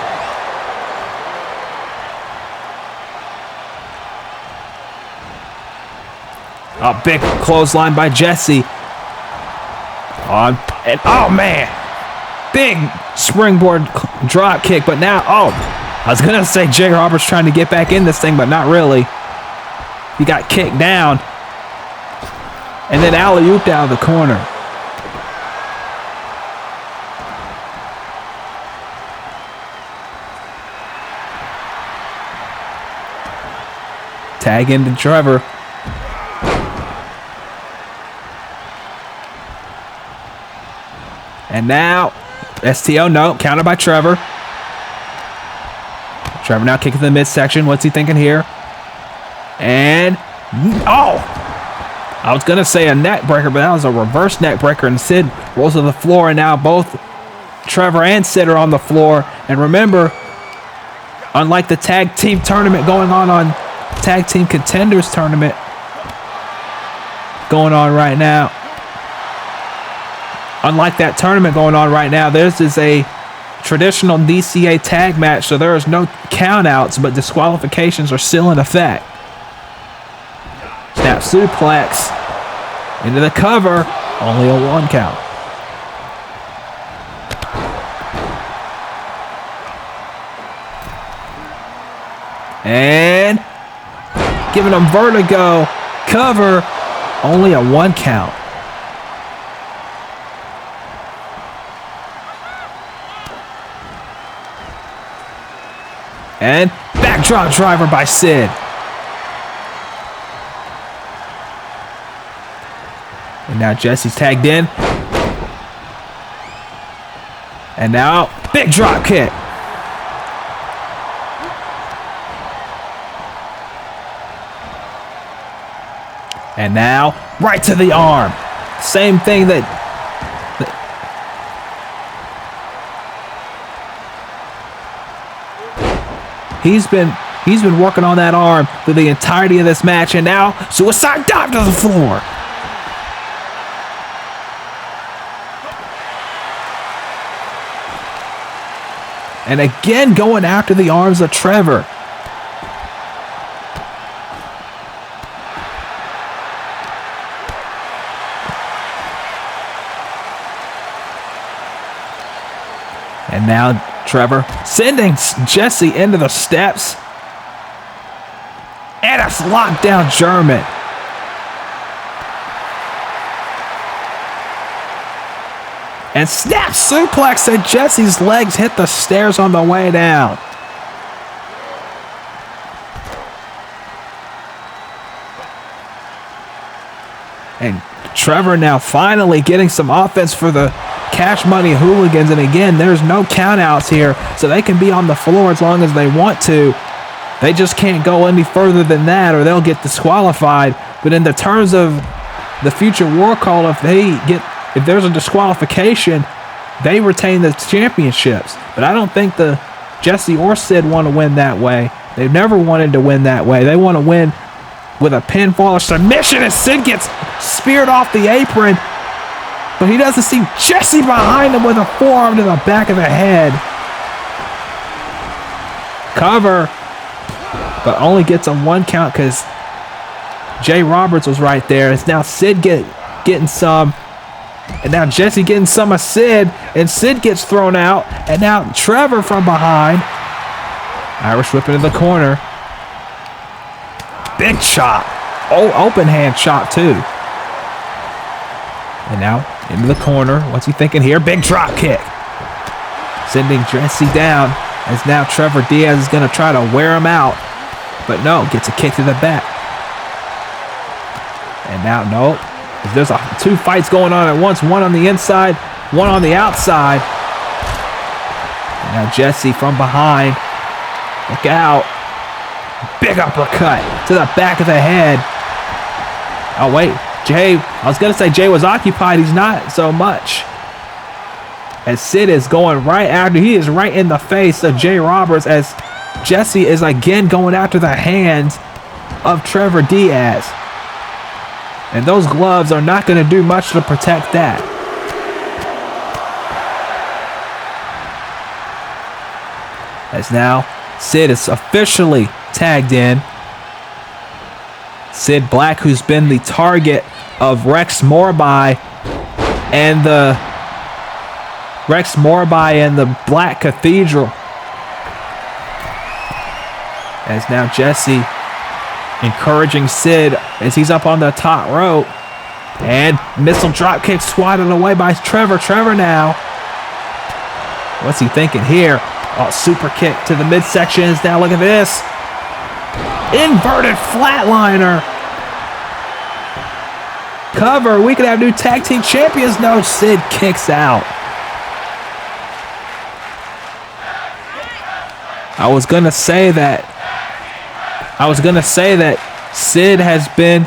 A big clothesline by Jesse. And oh man, big springboard drop kick, but now, I was gonna say Jay Roberts trying to get back in this thing, but not really. He got kicked down, and then alley-ooped out of the corner. Tag into Trevor. And now, STO, no, counted by Trevor. Trevor now kicking the midsection. What's he thinking here? And, I was going to say a neck breaker, but that was a reverse neck breaker. And Sid rolls to the floor, and now both Trevor and Sid are on the floor. And remember, unlike the tag team tournament going on Tag Team Contenders tournament going on right now. Unlike that tournament going on right now, this is a traditional DCA tag match, so there is no countouts, but disqualifications are still in effect. Snap suplex into the cover, only a 1 count. And giving them vertigo, cover, only a 1 count. And backdrop driver by Sid. And now Jesse's tagged in. And now big drop kick. And now right to the arm. Same thing that he's been working on that arm through the entirety of this match, and now suicide dive to the floor. And again going after the arms of Trevor. And now Trevor sending Jesse into the steps. And a lockdown German. And snap suplex, and Jesse's legs hit the stairs on the way down. And Trevor now finally getting some offense for the Cash Money Hooligans. And again, there's no countouts here, so they can be on the floor as long as they want to. They just can't go any further than that or they'll get disqualified. But in the terms of the future war call, if there's a disqualification, they retain the championships. But I don't think the Jesse or Sid want to win that way. They've never wanted to win that way. They want to win with a pinfall or submission, and Sid gets speared off the apron. But he doesn't see Jesse behind him with a forearm to the back of the head. Cover, but only gets a 1 count because Jay Roberts was right there. It's now Sid getting some. And now Jesse getting some of Sid. And Sid gets thrown out. And now Trevor from behind. Irish whip into the corner. Big chop. Oh, open hand chop too. And now into the corner. What's he thinking here? Big drop kick. Sending Jesse down. As now Trevor Diaz is going to try to wear him out. But no, gets a kick to the back. And now, no. There's two fights going on at once. One on the inside, one on the outside. And now Jesse from behind. Look out. Big uppercut to the back of the head. Oh, wait. Jay, I was going to say Jay was occupied. He's not so much. As Sid is going right after. He is right in the face of Jay Roberts as Jesse is again going after the hands of Trevor Diaz. And those gloves are not going to do much to protect that. As now Sid is officially tagged in. Sid Black, who's been the target of Rex Morby and the Rex Morby and the Black Cathedral. As now Jesse encouraging Sid as he's up on the top rope. And missile drop kick swatted away by Trevor. Trevor now. What's he thinking here? Oh, super kick to the midsections. Now look at this. Inverted flatliner. Cover. We could have new tag team champions. No, Sid kicks out. I was gonna say that Sid has been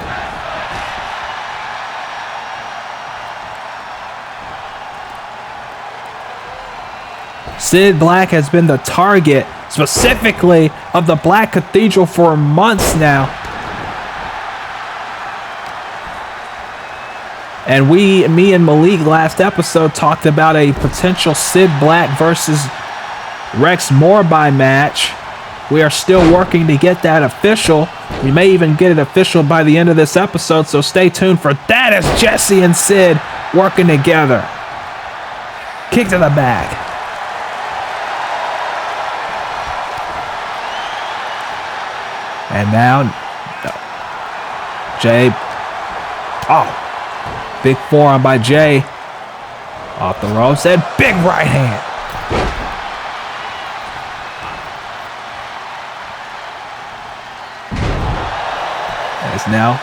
Sid Black has been the target specifically of the Black Cathedral for months now. And me and Malik last episode talked about a potential Sid Black versus Rex Morby match. We are still working to get that official. We may even get it official by the end of this episode, so stay tuned for that as Jesse and Sid working together. Kick to the back. And now, Jay. Oh, big forearm by Jay. Off the ropes and big right hand. As now,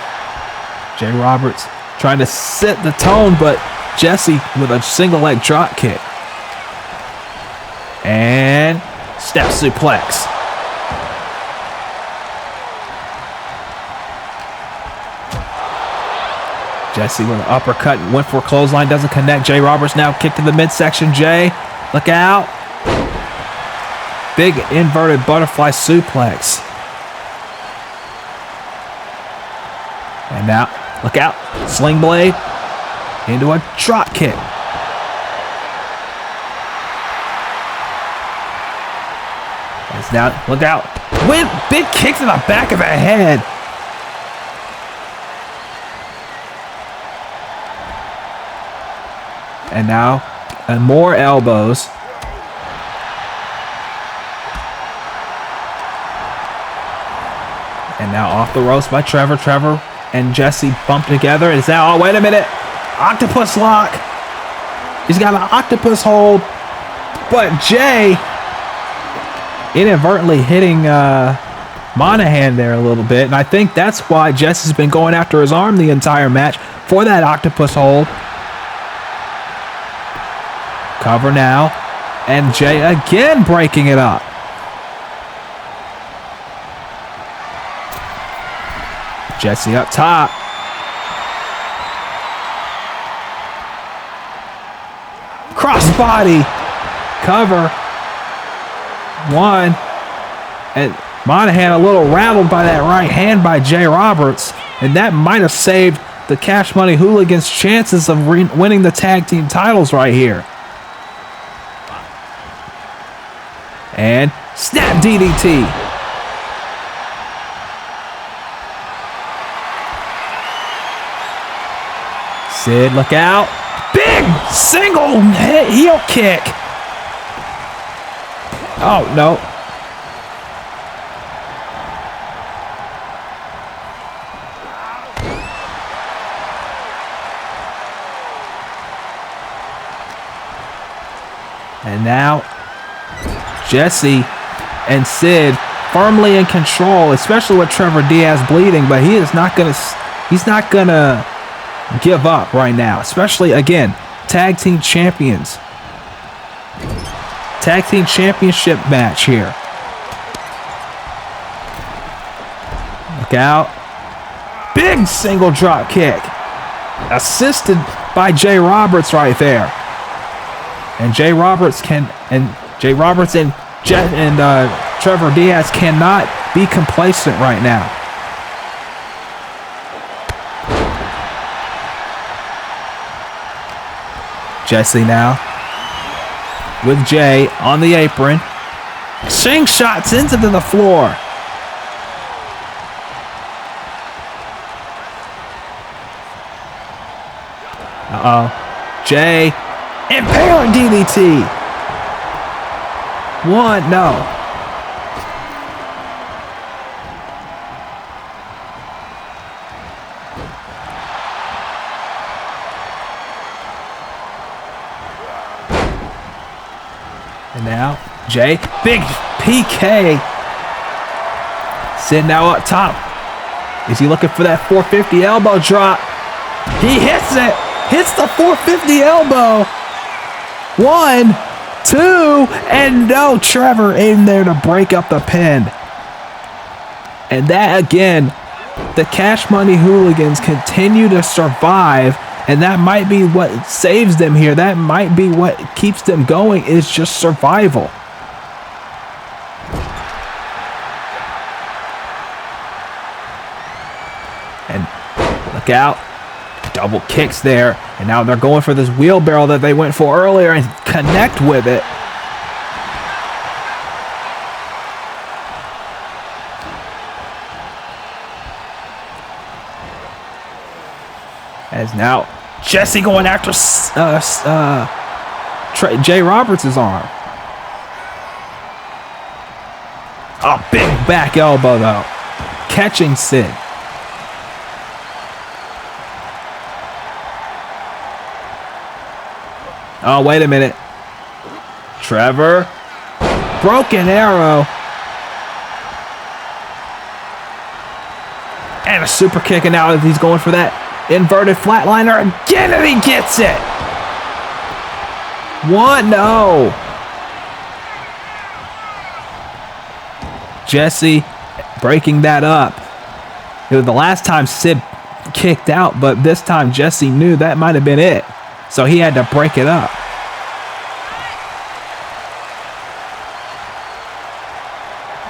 Jay Roberts trying to set the tone, but Jesse with a single leg drop kick. And step suplex. Jesse with an uppercut, went for a clothesline, doesn't connect. Jay Roberts now kick to the midsection. Jay, look out. Big inverted butterfly suplex. And now, look out. Sling blade into a drop kick. It's now, look out. With big kick to the back of the head. And now, more elbows. And now off the ropes by Trevor. Trevor and Jesse bump together. Is that, oh, wait a minute. Octopus lock. He's got an octopus hold. But Jay inadvertently hitting Monahan there a little bit. And I think that's why Jesse's been going after his arm the entire match for that octopus hold. Cover now, and Jay again breaking it up. Jesse up top. Crossbody. Cover. One. And Monahan a little rattled by that right hand by Jay Roberts. And that might have saved the Cash Money Hooligans' chances of winning the tag team titles right here. And snap DDT. Sid, look out. Big single heel kick. Oh, no. And now Jesse and Sid firmly in control, especially with Trevor Diaz bleeding, but he's not gonna give up right now, especially again, tag team champions. Tag team championship match here. Look out. Big single drop kick. Assisted by Jay Roberts right there. And Jay Roberts and Trevor Diaz cannot be complacent right now. Jesse now with Jay on the apron. Sink shots into the floor. Uh-oh. Jay, impaling DDT. 1, no. And now, Jay, big PK. Sitting now up top. Is he looking for that 450 elbow drop? He hits it. Hits the 450 elbow. 1, 2, and no, Trevor in there to break up the pin. And that, again, the Cash Money Hooligans continue to survive, and that might be what saves them here. That might be what keeps them going, is just survival. And look out. Double kicks there, and now they're going for this wheelbarrow that they went for earlier and connect with it. As now Jesse going after Jay Roberts' arm. A big back elbow though, catching Sid. Oh, wait a minute. Trevor. Broken arrow. And a super kick, and now he's going for that inverted flatliner again, and he gets it. 1, no. Jesse breaking that up. It was the last time Sid kicked out, but this time Jesse knew that might have been it. So he had to break it up.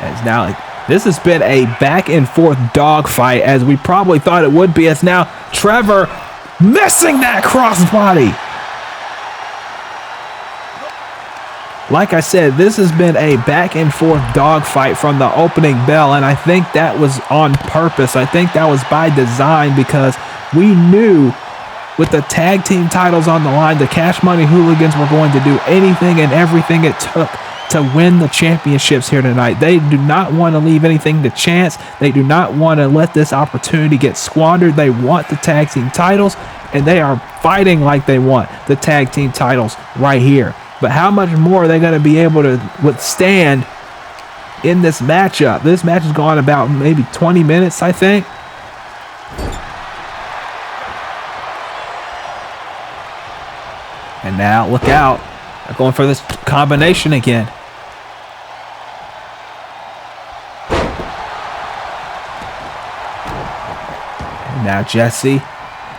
As now, this has been a back and forth dogfight, as we probably thought it would be. As now Trevor missing that crossbody. Like I said, this has been a back and forth dogfight from the opening bell, and I think that was on purpose. I think that was by design, because we knew with the tag team titles on the line, the Cash Money Hooligans were going to do anything and everything it took to win the championships here tonight. They do not want to leave anything to chance. They do not want to let this opportunity get squandered. They want the tag team titles, and they are fighting like they want the tag team titles right here. But how much more are they going to be able to withstand in this matchup? This match has gone about maybe 20 minutes, I think. And now, look out. They're going for this combination again. And now Jesse,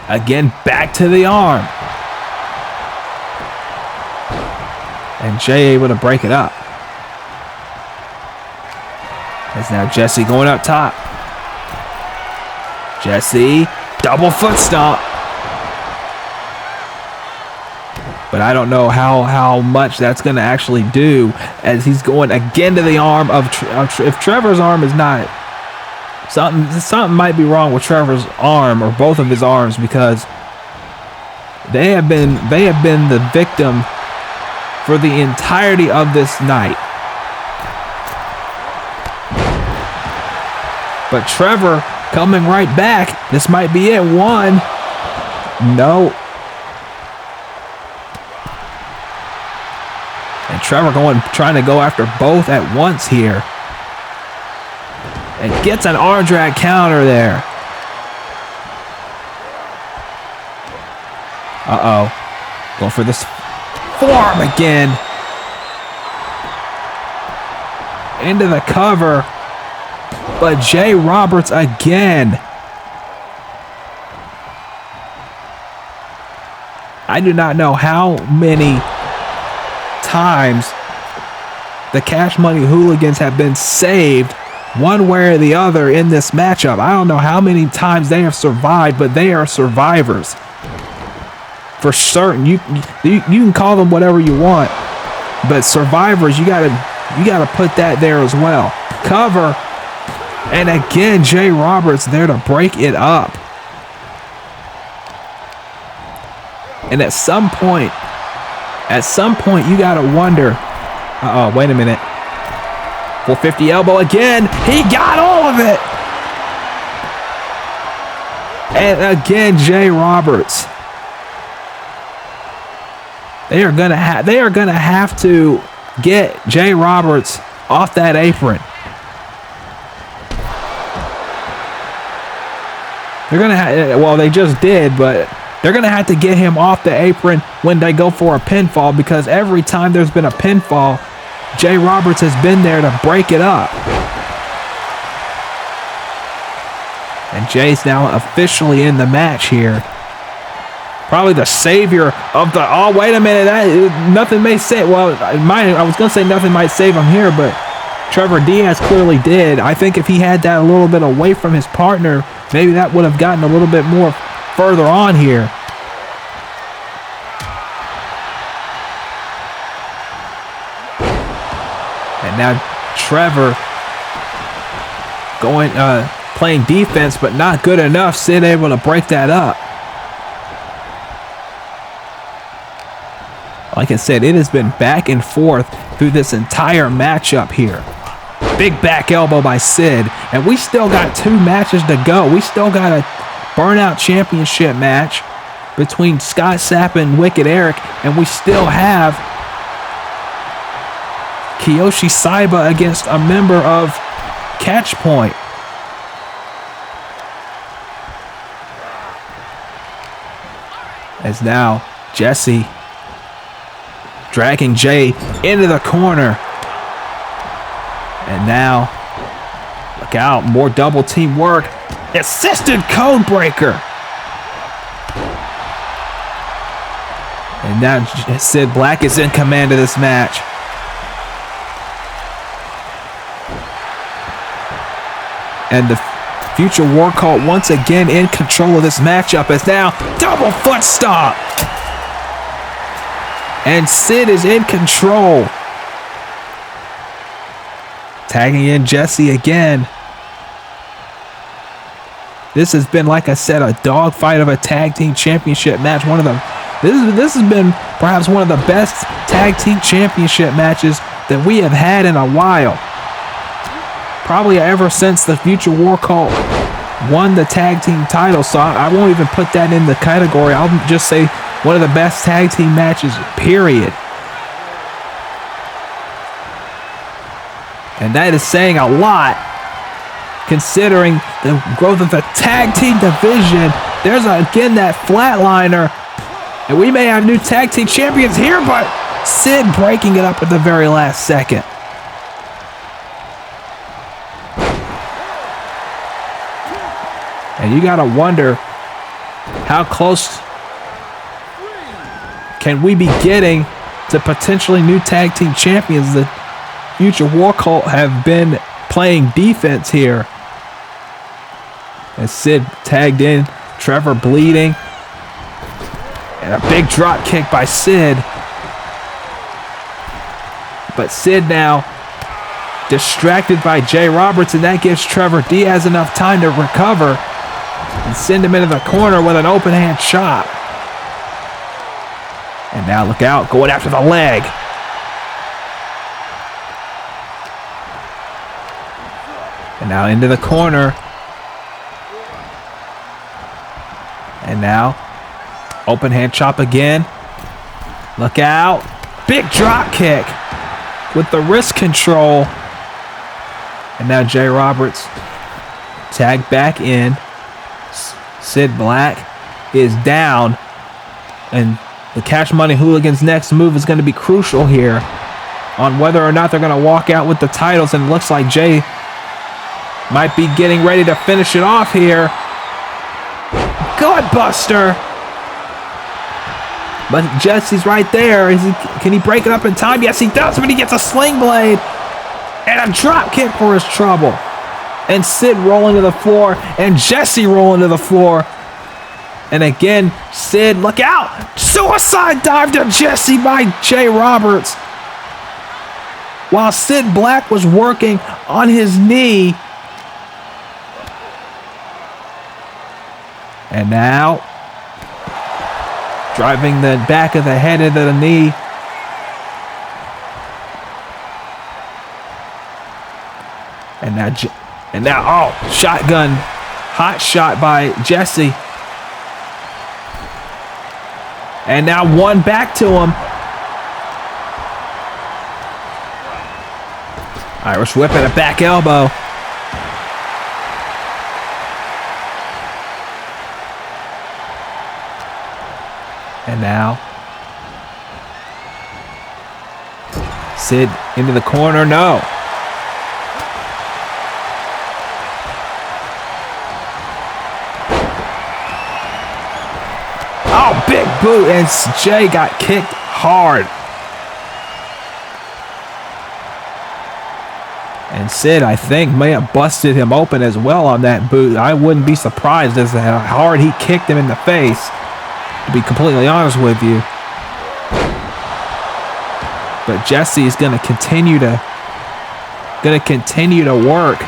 again, back to the arm. And Jay able to break it up. As now Jesse going up top. Jesse, double foot stomp. But I don't know how much that's going to actually do, as he's going again to the arm of if Trevor's arm is not, something might be wrong with Trevor's arm, or both of his arms, because they have been the victim for the entirety of this night. But Trevor coming right back. This might be it. 1. No. And Trevor trying to go after both at once here. And gets an arm drag counter there. Uh-oh. Going for this forearm again. Into the cover. But Jay Roberts again. I do not know how many times the Cash Money Hooligans have been saved one way or the other in this matchup. I don't know how many times they have survived, but they are survivors for certain. You can call them whatever you want, but survivors, you gotta put that there as well. Cover, and again Jay Roberts there to break it up. And at some point, you got to wonder, wait a minute. 450 elbow again. He got all of it. And again, Jay Roberts. They are gonna have to get Jay Roberts off that apron. They're gonna well, they just did, but they're gonna have to get him off the apron when they go for a pinfall, because every time there's been a pinfall, Jay Roberts has been there to break it up. And Jay's now officially in the match here. Probably the savior of the... Oh, wait a minute. Nothing may save... Well, I was going to say nothing might save him here, but Trevor Diaz clearly did. I think if he had that a little bit away from his partner, maybe that would have gotten a little bit more further on here. And now Trevor playing defense, but not good enough. Sid able to break that up. Like I said, it has been back and forth through this entire matchup here. Big back elbow by Sid. And we still got 2 matches to go. We still got a Burnout Championship match between Scott Sapp and Wicked Erek. And we still have Kiyoshi Saiba against a member of Catch Point. As now Jesse dragging Jay into the corner. And now, look out, more double team work. Assisted code breaker. And now Sid Black is in command of this match. And the Future War Cult once again in control of this matchup, as now double foot stomp. And Sid is in control. Tagging in Jesse again. This has been, like I said, a dogfight of a tag team championship match. This has been perhaps one of the best tag team championship matches that we have had in a while. Probably ever since the Future War Cult won the tag team title. So I won't even put that in the category. I'll just say one of the best tag team matches, period. And that is saying a lot, considering the growth of the tag team division. There's again that flatliner. And we may have new tag team champions here, but Sid breaking it up at the very last second. And you got to wonder, how close can we be getting to potentially new tag team champions? The Future War Cult have been playing defense here. As Sid tagged in, Trevor bleeding. And a big drop kick by Sid. But Sid now distracted by Jay Roberts, and that gives Trevor Diaz enough time to recover and send him into the corner with an open hand chop. And now look out, going after the leg. And now into the corner. And now open hand chop again. Look out. Big drop kick with the wrist control. And now Jay Roberts tagged back in. Sid Black is down. And the Cash Money Hooligans' next move is going to be crucial here on whether or not they're going to walk out with the titles. And it looks like Jay might be getting ready to finish it off here. Gutbuster. But Jesse's right there. Can he break it up in time? Yes, he does, but he gets a sling blade. And a drop kick for his trouble. And Sid rolling to the floor. And Jesse rolling to the floor. And again, Sid, look out. Suicide dive to Jesse by Jay Roberts. While Sid Black was working on his knee. And now, driving the back of the head into the knee. And now, oh, shotgun, hot shot by Jesse. And now one back to him. Irish whip and a back elbow. And now Sid into the corner. No. Oh, big boot, and Jay got kicked hard. And Sid, I think, may have busted him open as well on that boot. I wouldn't be surprised as to how hard he kicked him in the face, to be completely honest with you. But Jesse is going to continue to work,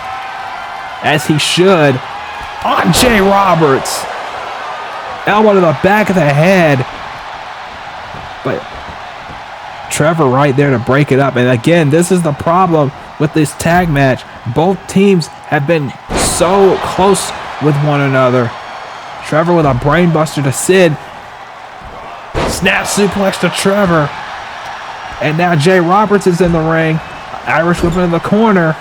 as he should, on Jay Roberts. Elbow to the back of the head. But Trevor right there to break it up. And again, this is the problem with this tag match. Both teams have been so close with one another. Trevor with a brainbuster to Sid. Snap suplex to Trevor. And now Jay Roberts is in the ring. Irish whip in the corner.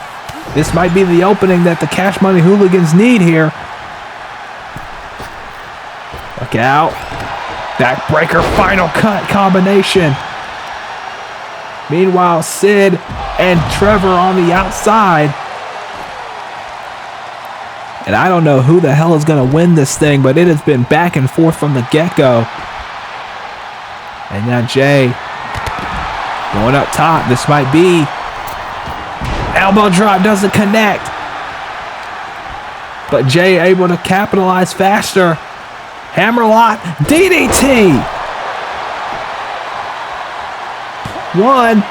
This might be the opening that the Cash Money Hooligans need here. Look out. Backbreaker final cut combination. Meanwhile, Sid and Trevor on the outside. And I don't know who the hell is going to win this thing, but it has been back and forth from the get-go. And now Jay going up top. This might be. Elbow drop doesn't connect. But Jay able to capitalize faster. Hammerlock, DDT. 1,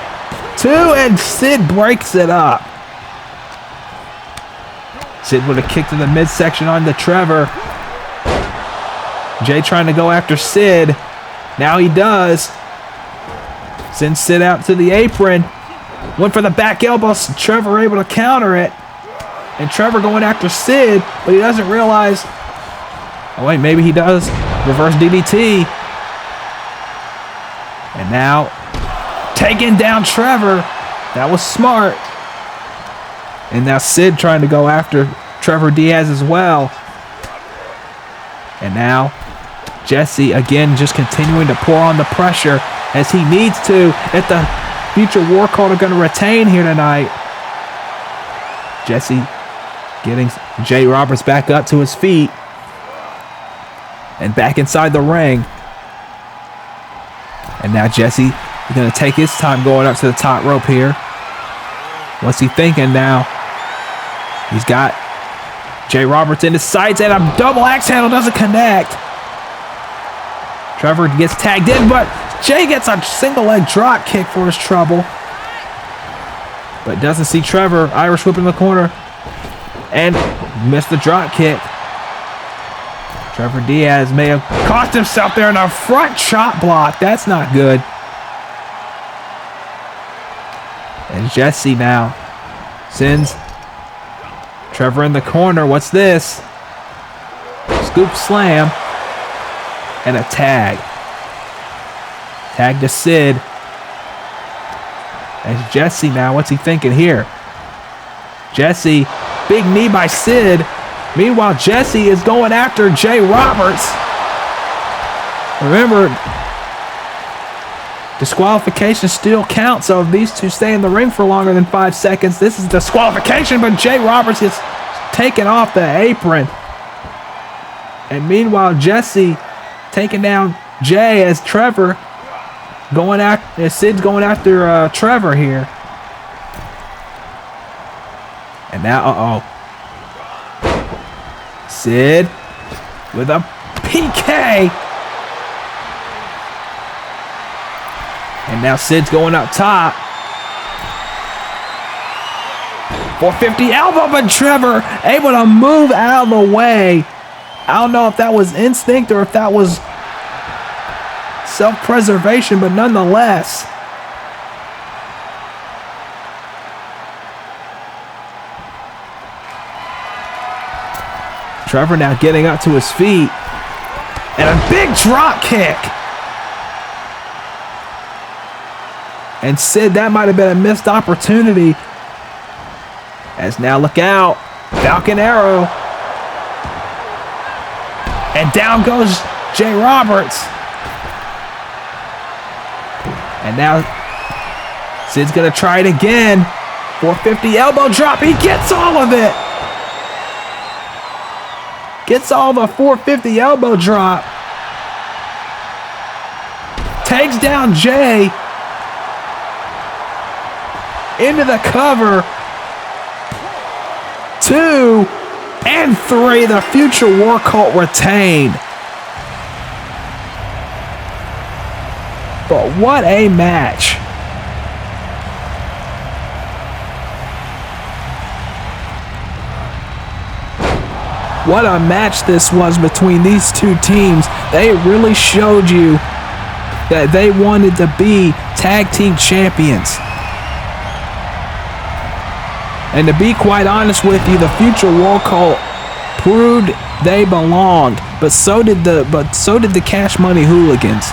2, and Sid breaks it up. Sid with a kick to the midsection on the Trevor. Jay trying to go after Sid. Now he does. Sends Sid out to the apron. Went for the back elbow. Trevor able to counter it. And Trevor going after Sid, but he doesn't realize. Oh wait, maybe he does. Reverse DDT. And now taking down Trevor. That was smart. And now Sid trying to go after Trevor Diaz as well. And now Jesse again just continuing to pour on the pressure as he needs to if the future War Cult are going to retain here tonight. Jesse getting Jay Roberts back up to his feet. And back inside the ring. And now Jesse is going to take his time going up to the top rope here. What's he thinking now? He's got Jay Roberts in his sights, and a double axe handle doesn't connect. Trevor gets tagged in, but Jay gets a single leg drop kick for his trouble. But doesn't see Trevor. Irish whip in the corner. And missed the drop kick. Trevor Diaz may have cost himself there in a front chop block. That's not good. And Jesse now sends Trevor in the corner. What's this? Scoop slam. And a tag. Tag to Sid. And Jesse now, what's he thinking here? Jesse, big knee by Sid. Meanwhile, Jesse is going after Jay Roberts. Remember, disqualification still counts, so if these two stay in the ring for longer than 5 seconds, this is disqualification, but Jay Roberts is taken off the apron. And meanwhile, Jesse taking down Jay as Trevor going after, as Sid's going after Trevor here. And now, Sid with a PK. And now Sid's going up top. 450 elbow, but Trevor able to move out of the way. I don't know if that was instinct or if that was self-preservation, but nonetheless. Trevor now getting up to his feet. And a big drop kick. And Sid, that might have been a missed opportunity. As now look out. Falcon Arrow. And down goes Jay Roberts. And now Sid's going to try it again. 450 elbow drop. He gets all of it. Gets all the 450 elbow drop. Takes down Jay. Into the cover. 2 and 3. The future War Cult retain. But what a match. What a match this was between these two teams. They really showed you that they wanted to be tag team champions. And to be quite honest with you, the future War Cult proved they belonged, but so did the Cash Money Hooligans.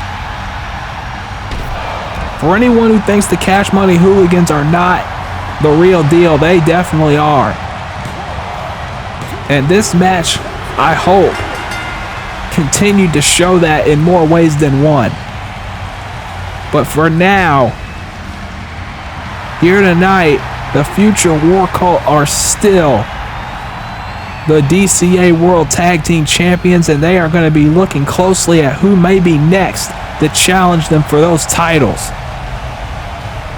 For anyone who thinks the Cash Money Hooligans are not the real deal, they definitely are. And this match, I hope, continued to show that in more ways than one. But for now, here tonight, the future War Cult are still the DCA World Tag Team Champions, and they are going to be looking closely at who may be next to challenge them for those titles.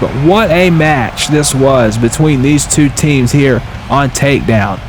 But what a match this was between these two teams here on Takedown.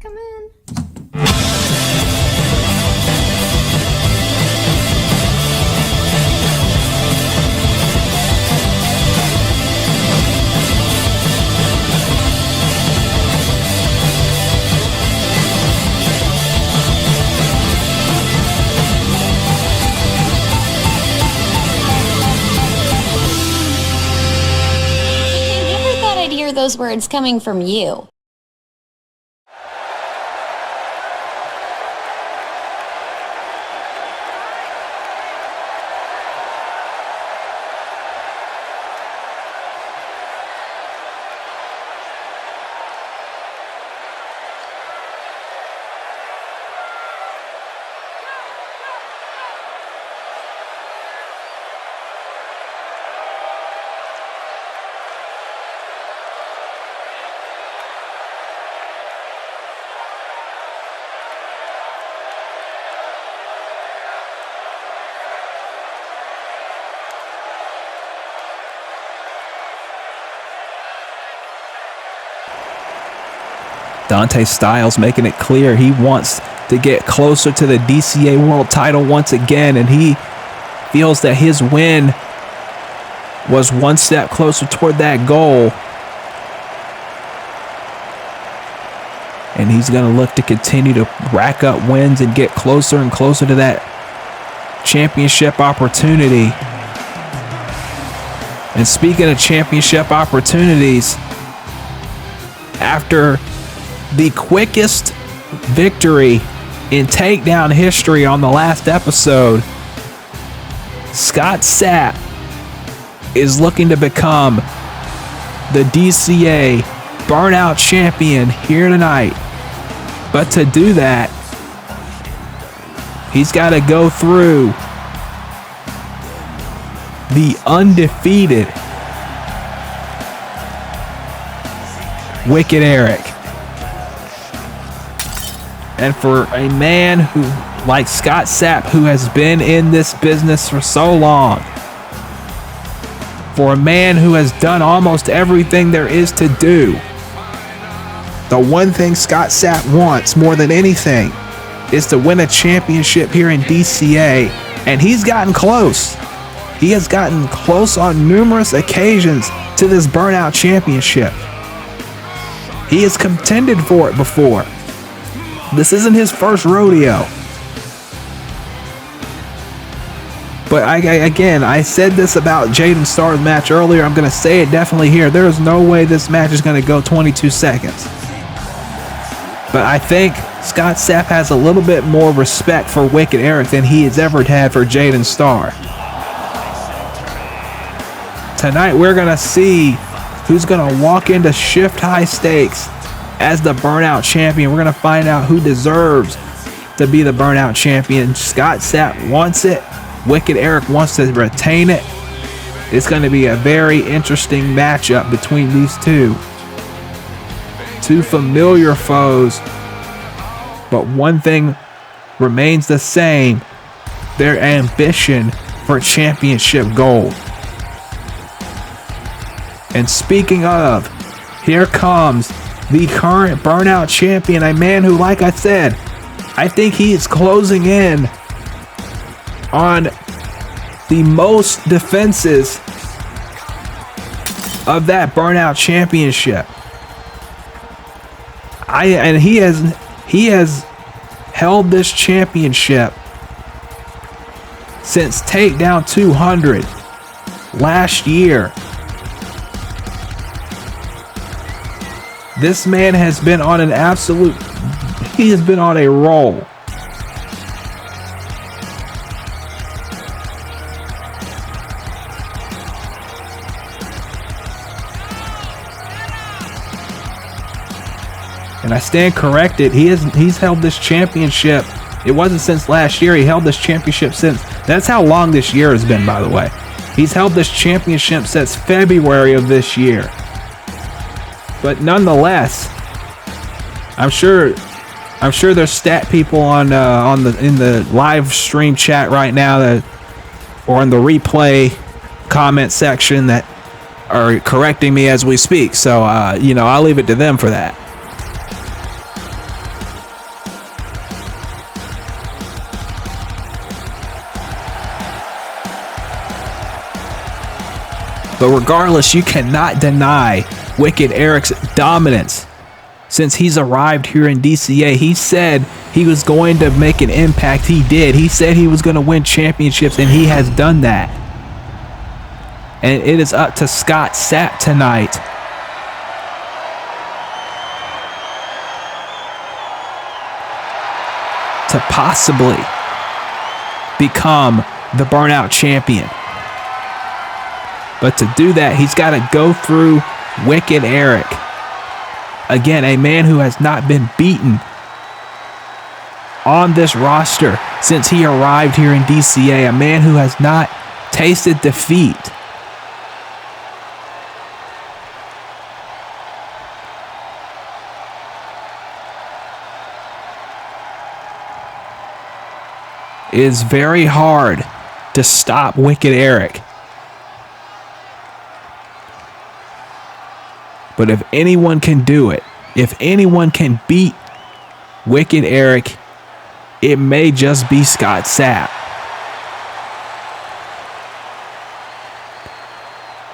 Come in. Never thought I'd hear those words coming from you. Dante Styles making it clear he wants to get closer to the DCA World title once again, and he feels that his win was one step closer toward that goal. And he's going to look to continue to rack up wins and get closer and closer to that championship opportunity. And speaking of championship opportunities, after the quickest victory in Takedown history on the last episode, Scott Sapp is looking to become the DCA Burnout Champion here tonight. But to do that, he's got to go through the undefeated Wicked Erek. And for a man who, like Scott Sapp, who has been in this business for so long, for a man who has done almost everything there is to do, the one thing Scott Sapp wants more than anything is to win a championship here in DCA, and he's gotten close. He has gotten close on numerous occasions to this Burnout Championship. He has contended for it before. This isn't his first rodeo. But I said this about Jaden Starr's match earlier. I'm going to say it definitely here. There is no way this match is going to go 22 seconds. But I think Scott Sapp has a little bit more respect for Wicked Erek than he has ever had for Jaden Starr. Tonight we're going to see who's going to walk into Shift High Stakes as the Burnout Champion. We're going to find out who deserves to be the Burnout Champion. Scott Sapp wants it. Wicked Erek wants to retain it. It's going to be a very interesting matchup between these two. Two familiar foes. But one thing remains the same. Their ambition for championship gold. And speaking of, here comes the current Burnout Champion, a man who, like I said, I think he is closing in on the most defenses of that Burnout Championship. He has held this championship since Takedown 200 last year. This man has been on an absolute, he has been on a roll. And I stand corrected. He's held this championship. It wasn't since last year. He held this championship since. That's how long this year has been, by the way. He's held this championship since February of this year. But nonetheless, I'm sure there's stat people in the live stream chat right now or in the replay comment section that are correcting me as we speak. So I'll leave it to them for that. But regardless, you cannot deny Wicked Erek's dominance since he's arrived here in DCA. He said he was going to make an impact. He did. He said he was going to win championships, and he has done that. And it is up to Scott Sapp tonight to possibly become the Burnout Champion. But to do that, he's got to go through Wicked Erek. Again, a man who has not been beaten on this roster since he arrived here in DCA. A man who has not tasted defeat. It is very hard to stop Wicked Erek. But if anyone can do it, if anyone can beat Wicked Erek, it may just be Scott Sapp.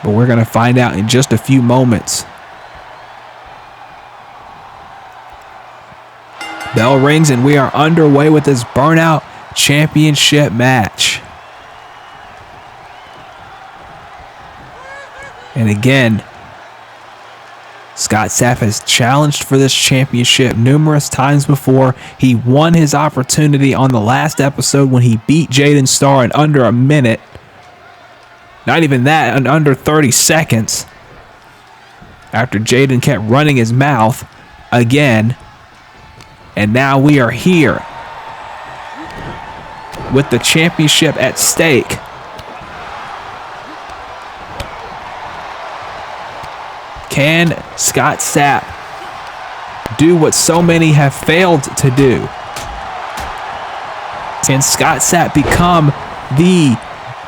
But we're going to find out in just a few moments. Bell rings and we are underway with this Burnout Championship match. And again, Scott Sapp has challenged for this championship numerous times before. He won his opportunity on the last episode when he beat Jaden Starr in under a minute. Not even that, in under 30 seconds. After Jaden kept running his mouth again. And now we are here with the championship at stake. Can Scott Sapp do what so many have failed to do. Can Scott Sapp become the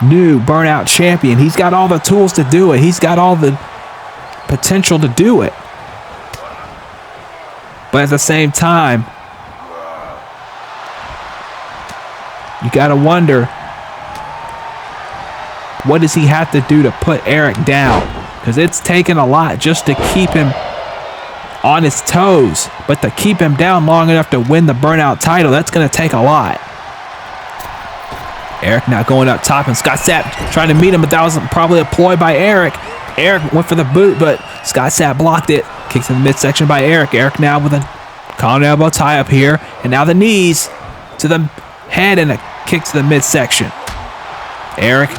new Burnout champion? He's got all the tools to do it. He's got all the potential to do it. But at the same time, you got to wonder, what does he have to do to put Erek down? Because it's taken a lot just to keep him on his toes. But to keep him down long enough to win the Burnout title, that's going to take a lot. Erek now going up top, and Scott Sapp trying to meet him, but that was probably a ploy by Erek. Erek went for the boot, but Scott Sapp blocked it. Kicks in the midsection by Erek. Erek now with a collar elbow tie up here, and now the knees to the head and a kick to the midsection. Erek,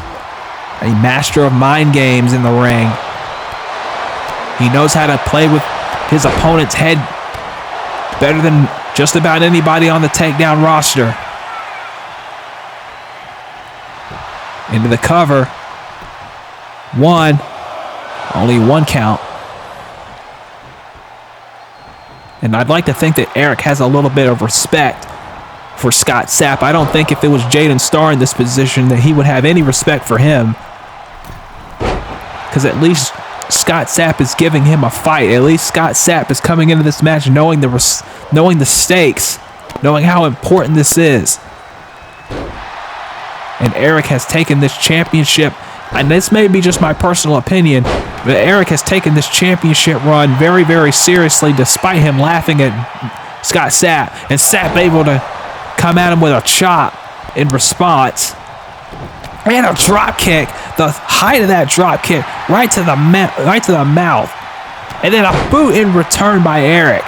a master of mind games in the ring. He knows how to play with his opponent's head better than just about anybody on the Takedown roster. Into the cover. One. Only one count. And I'd like to think that Erek has a little bit of respect for Scott Sapp. I don't think if it was Jaden Starr in this position that he would have any respect for him. Because at least Scott Sapp is giving him a fight. At least Scott Sapp is coming into this match knowing the stakes, knowing how important this is. And Erek has taken this championship, and this may be just my personal opinion, but Erek has taken this championship run very, very seriously, despite him laughing at Scott Sapp, and Sapp able to come at him with a chop in response. And a drop kick, the height of that drop kick, right to the mouth. And then a boot in return by Erek.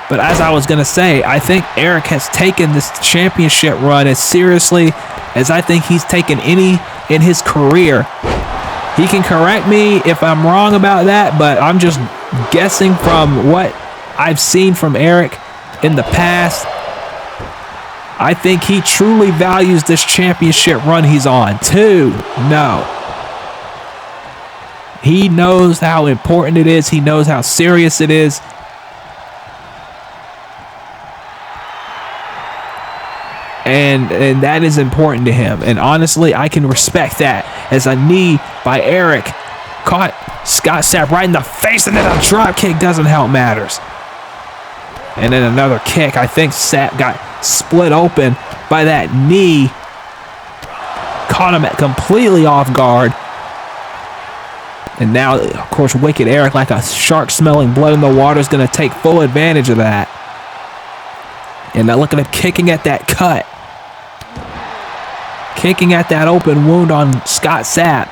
But as I was going to say, I think Erek has taken this championship run as seriously as I think he's taken any in his career. He can correct me if I'm wrong about that, but I'm just guessing from what I've seen from Erek in the past. I think he truly values this championship run he's on. No. He knows how important it is. He knows how serious it is. And that is important to him. And honestly, I can respect that, as a knee by Erek caught Scott Sapp right in the face, and then a drop kick doesn't help matters. And then another kick. I think Sapp got split open by that knee. Caught him completely off guard. And now, of course, Wicked Erek, like a shark smelling blood in the water, is going to take full advantage of that. And now look at him kicking at that cut. Kicking at that open wound on Scott Sapp.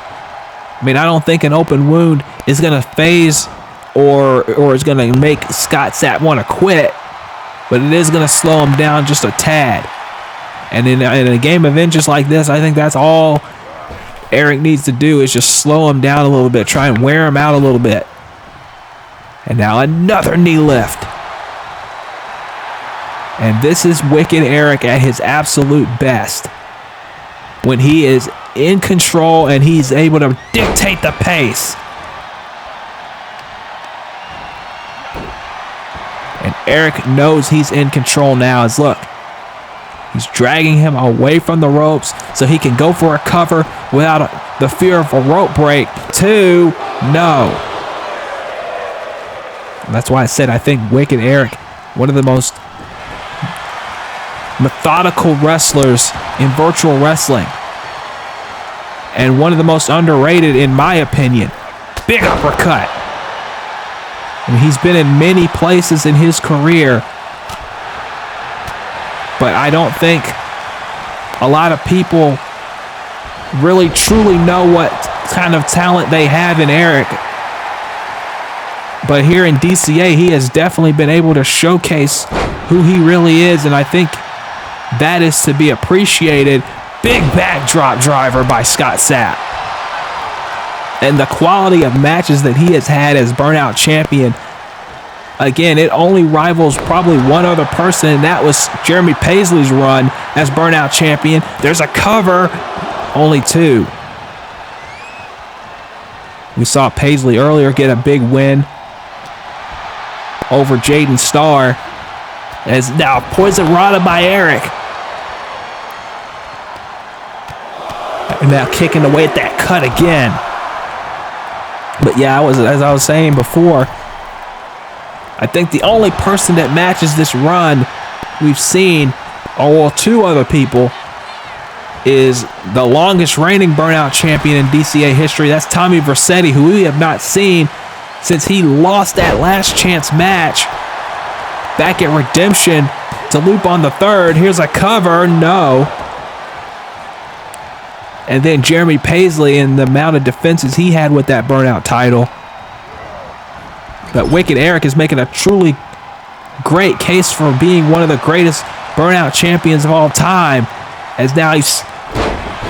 I mean, I don't think an open wound is going to phase or is going to make Scott Sapp want to quit. But it is going to slow him down just a tad. And in a game of inches like this, I think that's all Erek needs to do, is just slow him down a little bit. Try and wear him out a little bit. And now another knee lift. And this is Wicked Erek at his absolute best, when he is in control and he's able to dictate the pace. And Erek knows he's in control now, as look, he's dragging him away from the ropes so he can go for a cover without the fear of a rope break. No. And that's why I said I think Wicked Erek, one of the most methodical wrestlers in virtual wrestling, and one of the most underrated in my opinion. Big uppercut. And he's been in many places in his career, but I don't think a lot of people really truly know what kind of talent they have in Erek. But here in DCA, he has definitely been able to showcase who he really is, and I think that is to be appreciated. Big backdrop driver by Scott Sapp. And the quality of matches that he has had as Burnout champion, again, it only rivals probably one other person, and that was Jeremy Paisley's run as Burnout champion. There's a cover, only two. We saw Paisley earlier get a big win over Jaden Starr. As now poison rana by Erek. And now kicking away at that cut again. But yeah, as I was saying before, I think the only person that matches this run we've seen, or well, two other people, is the longest reigning Burnout champion in DCA history. That's Tommy Vercetti, who we have not seen since he lost that last chance match back at Redemption to Loop on the third. Here's a cover. No. And then Jeremy Paisley and the amount of defenses he had with that Burnout title. But Wicked Erek is making a truly great case for being one of the greatest Burnout champions of all time. As now he's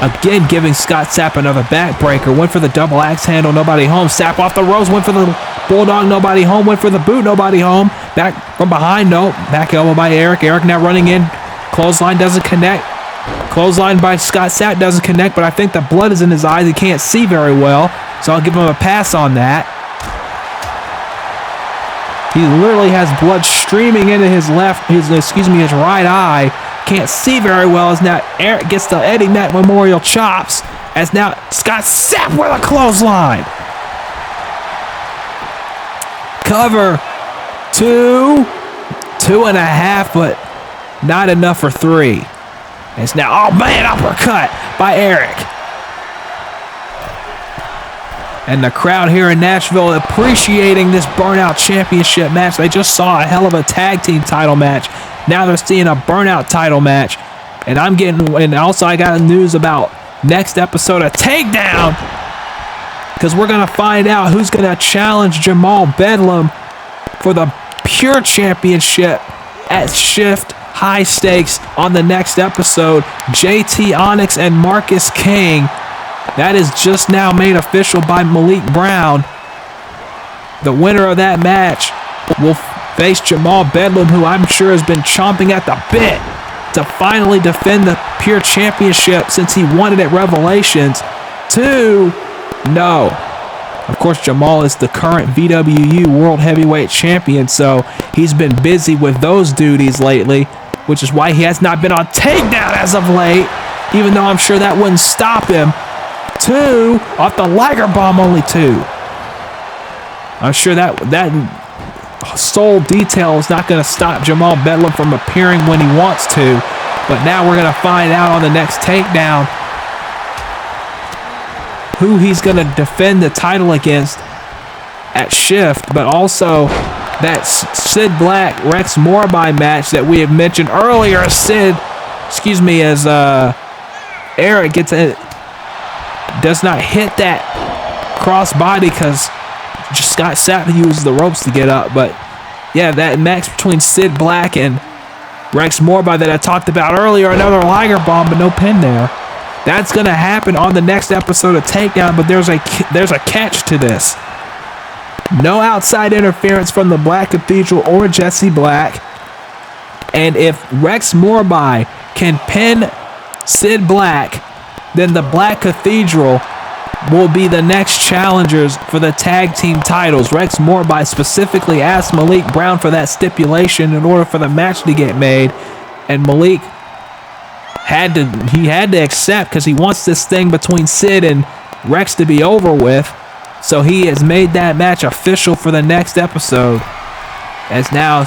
again giving Scott Sapp another backbreaker. Went for the double axe handle, nobody home. Sapp off the ropes, went for the bulldog, nobody home. Went for the boot, nobody home. Back from behind, no. Back elbow by Erek. Erek now running in. Clothesline doesn't connect. Clothesline by Scott Sapp doesn't connect, but I think the blood is in his eyes. He can't see very well, so I'll give him a pass on that. He literally has blood streaming into his his right eye. Can't see very well as now Erek gets the Eddie Mack Memorial chops. As now Scott Sapp with a clothesline. Cover 2.5, but not enough for 3. It's now, oh man, uppercut by Erek. And the crowd here in Nashville appreciating this Burnout Championship match. They just saw a hell of a tag team title match. Now they're seeing a Burnout title match. And and also I got news about next episode of Takedown. Because we're going to find out who's going to challenge Jamal Bedlam for the Pure Championship at Shift High Stakes on the next episode. JT Onyx and Marcus King. That is just now made official by Malik Brown. The winner of that match will face Jamal Bedlam, who I'm sure has been chomping at the bit to finally defend the Pure Championship since he won it at Revelations. 2, no. Of course, Jamal is the current VWU World Heavyweight Champion, so he's been busy with those duties lately, which is why he has not been on Takedown as of late, even though I'm sure that wouldn't stop him. 2 off the Liger Bomb, only 2. I'm sure that sole detail is not going to stop Jamal Bedlam from appearing when he wants to. But now we're going to find out on the next Takedown who he's going to defend the title against at Shift, but also that Sid Black Rex Morby match that we have mentioned earlier. As Erek does not hit that crossbody because Scott Sapp used the ropes to get up. But yeah, that match between Sid Black and Rex Morby that I talked about earlier, another Liger Bomb, but no pin there. That's going to happen on the next episode of Takedown, but there's a catch to this. No outside interference from the Black Cathedral or Jesse Black. And if Rex Morby can pin Sid Black, then the Black Cathedral will be the next challengers for the tag team titles. Rex Morby specifically asked Malik Brown for that stipulation in order for the match to get made, and Malik had to accept because he wants this thing between Sid and Rex to be over with. So he has made that match official for the next episode. As now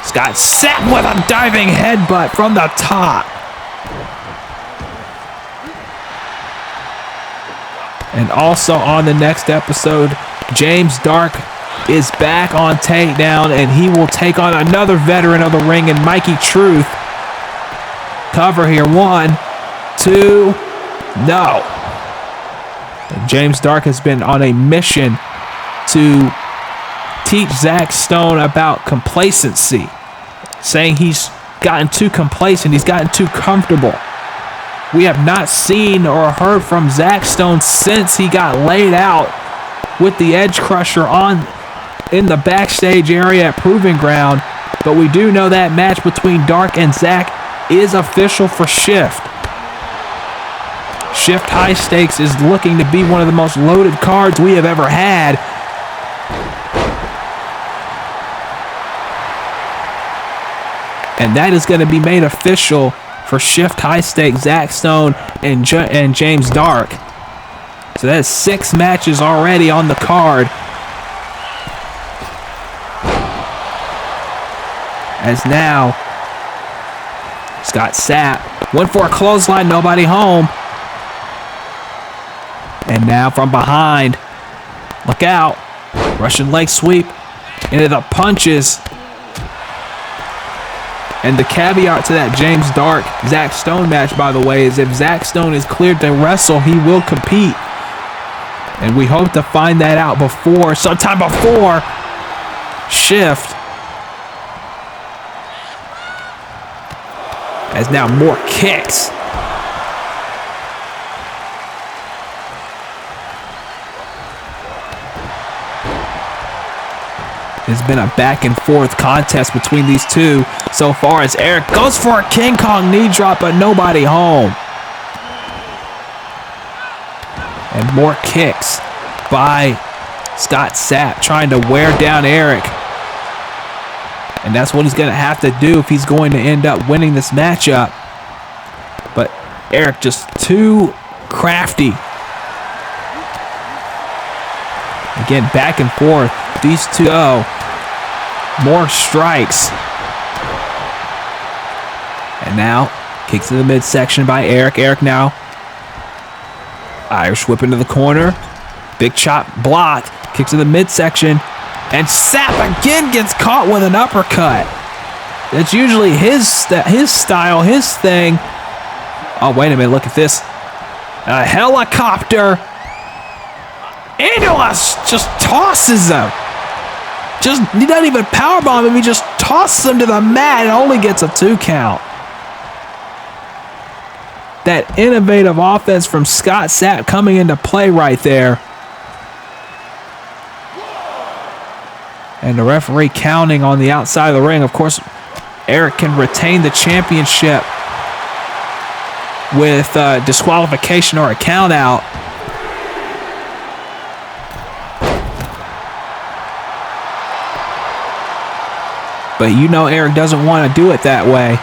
Scott Sapp with a diving headbutt from the top. And also on the next episode, James Dark is back on Takedown, and he will take on another veteran of the ring in Mikey Truth. Cover here, 1, 2, no. And James Dark has been on a mission to teach Zach Stone about complacency, saying he's gotten too complacent, he's gotten too comfortable. We have not seen or heard from Zach Stone since he got laid out with the Edge Crusher in the backstage area at Proving Ground. But we do know that match between Dark and Zach is official for Shift. Shift High Stakes is looking to be one of the most loaded cards we have ever had. And that is going to be made official for Shift High Stakes, Zach Stone and James Dark. So that's 6 matches already on the card. As now, Scott Sapp went for a clothesline, nobody home. And now from behind, look out, Russian leg sweep into the punches. And the caveat to that James Dark, Zach Stone match, by the way, is if Zach Stone is cleared to wrestle, he will compete. And we hope to find that out sometime before Shift. As now more kicks. It's been a back and forth contest between these two so far as Erek goes for a King Kong knee drop, but nobody home. And more kicks by Scott Sapp trying to wear down Erek. And that's what he's going to have to do if he's going to end up winning this matchup. But Erek just too crafty. Again, back and forth. These two go. More strikes. And now, kicks to the midsection by Erek. Erek now. Irish whip into the corner. Big chop blocked. Kicks to the midsection. And Sapp again gets caught with an uppercut. That's usually his style, his thing. Oh, wait a minute. Look at this. A helicopter. Into us. Just tosses him. He doesn't even powerbomb him. He just tosses him to the mat and only gets a 2 count. That innovative offense from Scott Sapp coming into play right there. And the referee counting on the outside of the ring. Of course, Erek can retain the championship with disqualification or a count out. But you know Erek doesn't want to do it that way.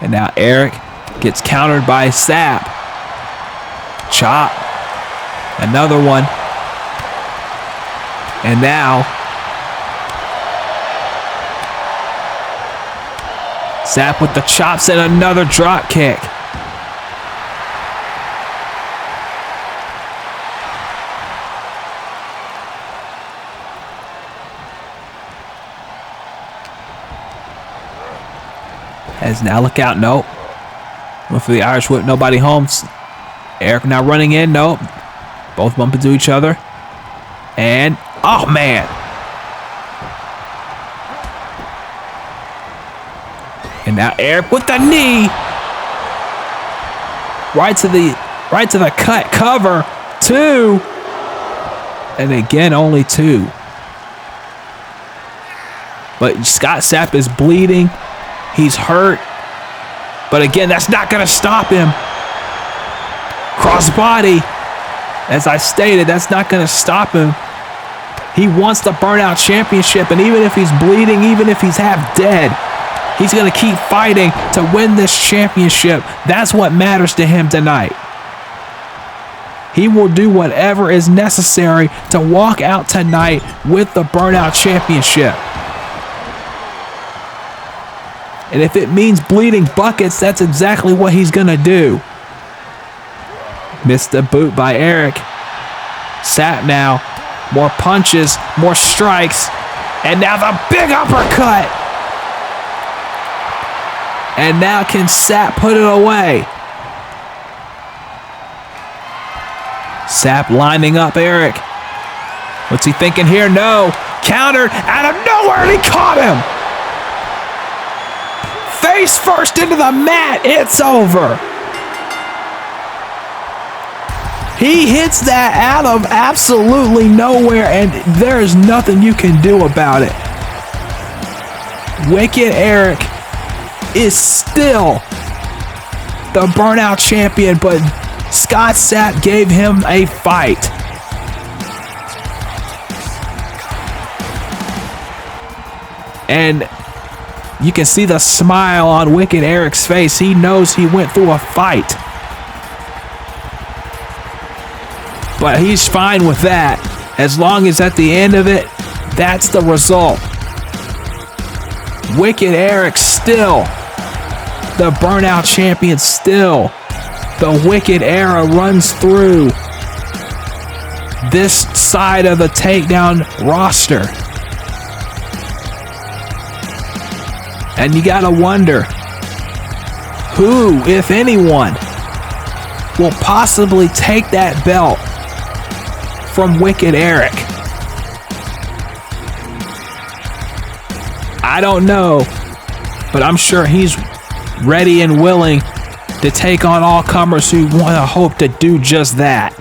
And now Erek gets countered by Sapp. Chop. Another one. And now Sapp with the chops and another drop kick. As now look out, nope. Went for the Irish whip, nobody home. Erek now running in, nope. Both bump into each other. And, oh man. And now Erek with the knee. Right to the cut cover. 2. And again, only 2. But Scott Sapp is bleeding. He's hurt. But again, that's not going to stop him. Crossbody. As I stated, that's not going to stop him. He wants the Burnout Championship, and even if he's bleeding, even if he's half dead, he's going to keep fighting to win this championship. That's what matters to him tonight. He will do whatever is necessary to walk out tonight with the Burnout Championship. And if it means bleeding buckets, that's exactly what he's going to do. Missed the boot by Erek. Sapp now. More punches, more strikes. And now the big uppercut. And now can Sapp put it away? Sapp lining up Erek. What's he thinking here? No. Countered out of nowhere, and he caught him. Face first into the mat. It's over. He hits that out of absolutely nowhere, and there is nothing you can do about it. Wicked Erek is still the Burnout Champion, but Scott Sapp gave him a fight. And you can see the smile on Wicked Erek's face. He knows he went through a fight. But he's fine with that. As long as at the end of it, that's the result. Wicked Erek still the Burnout Champion, still the Wicked Era runs through this side of the Takedown roster. And you gotta wonder who, if anyone, will possibly take that belt from Wicked Erek. I don't know, but I'm sure he's ready and willing to take on all comers who want to hope to do just that.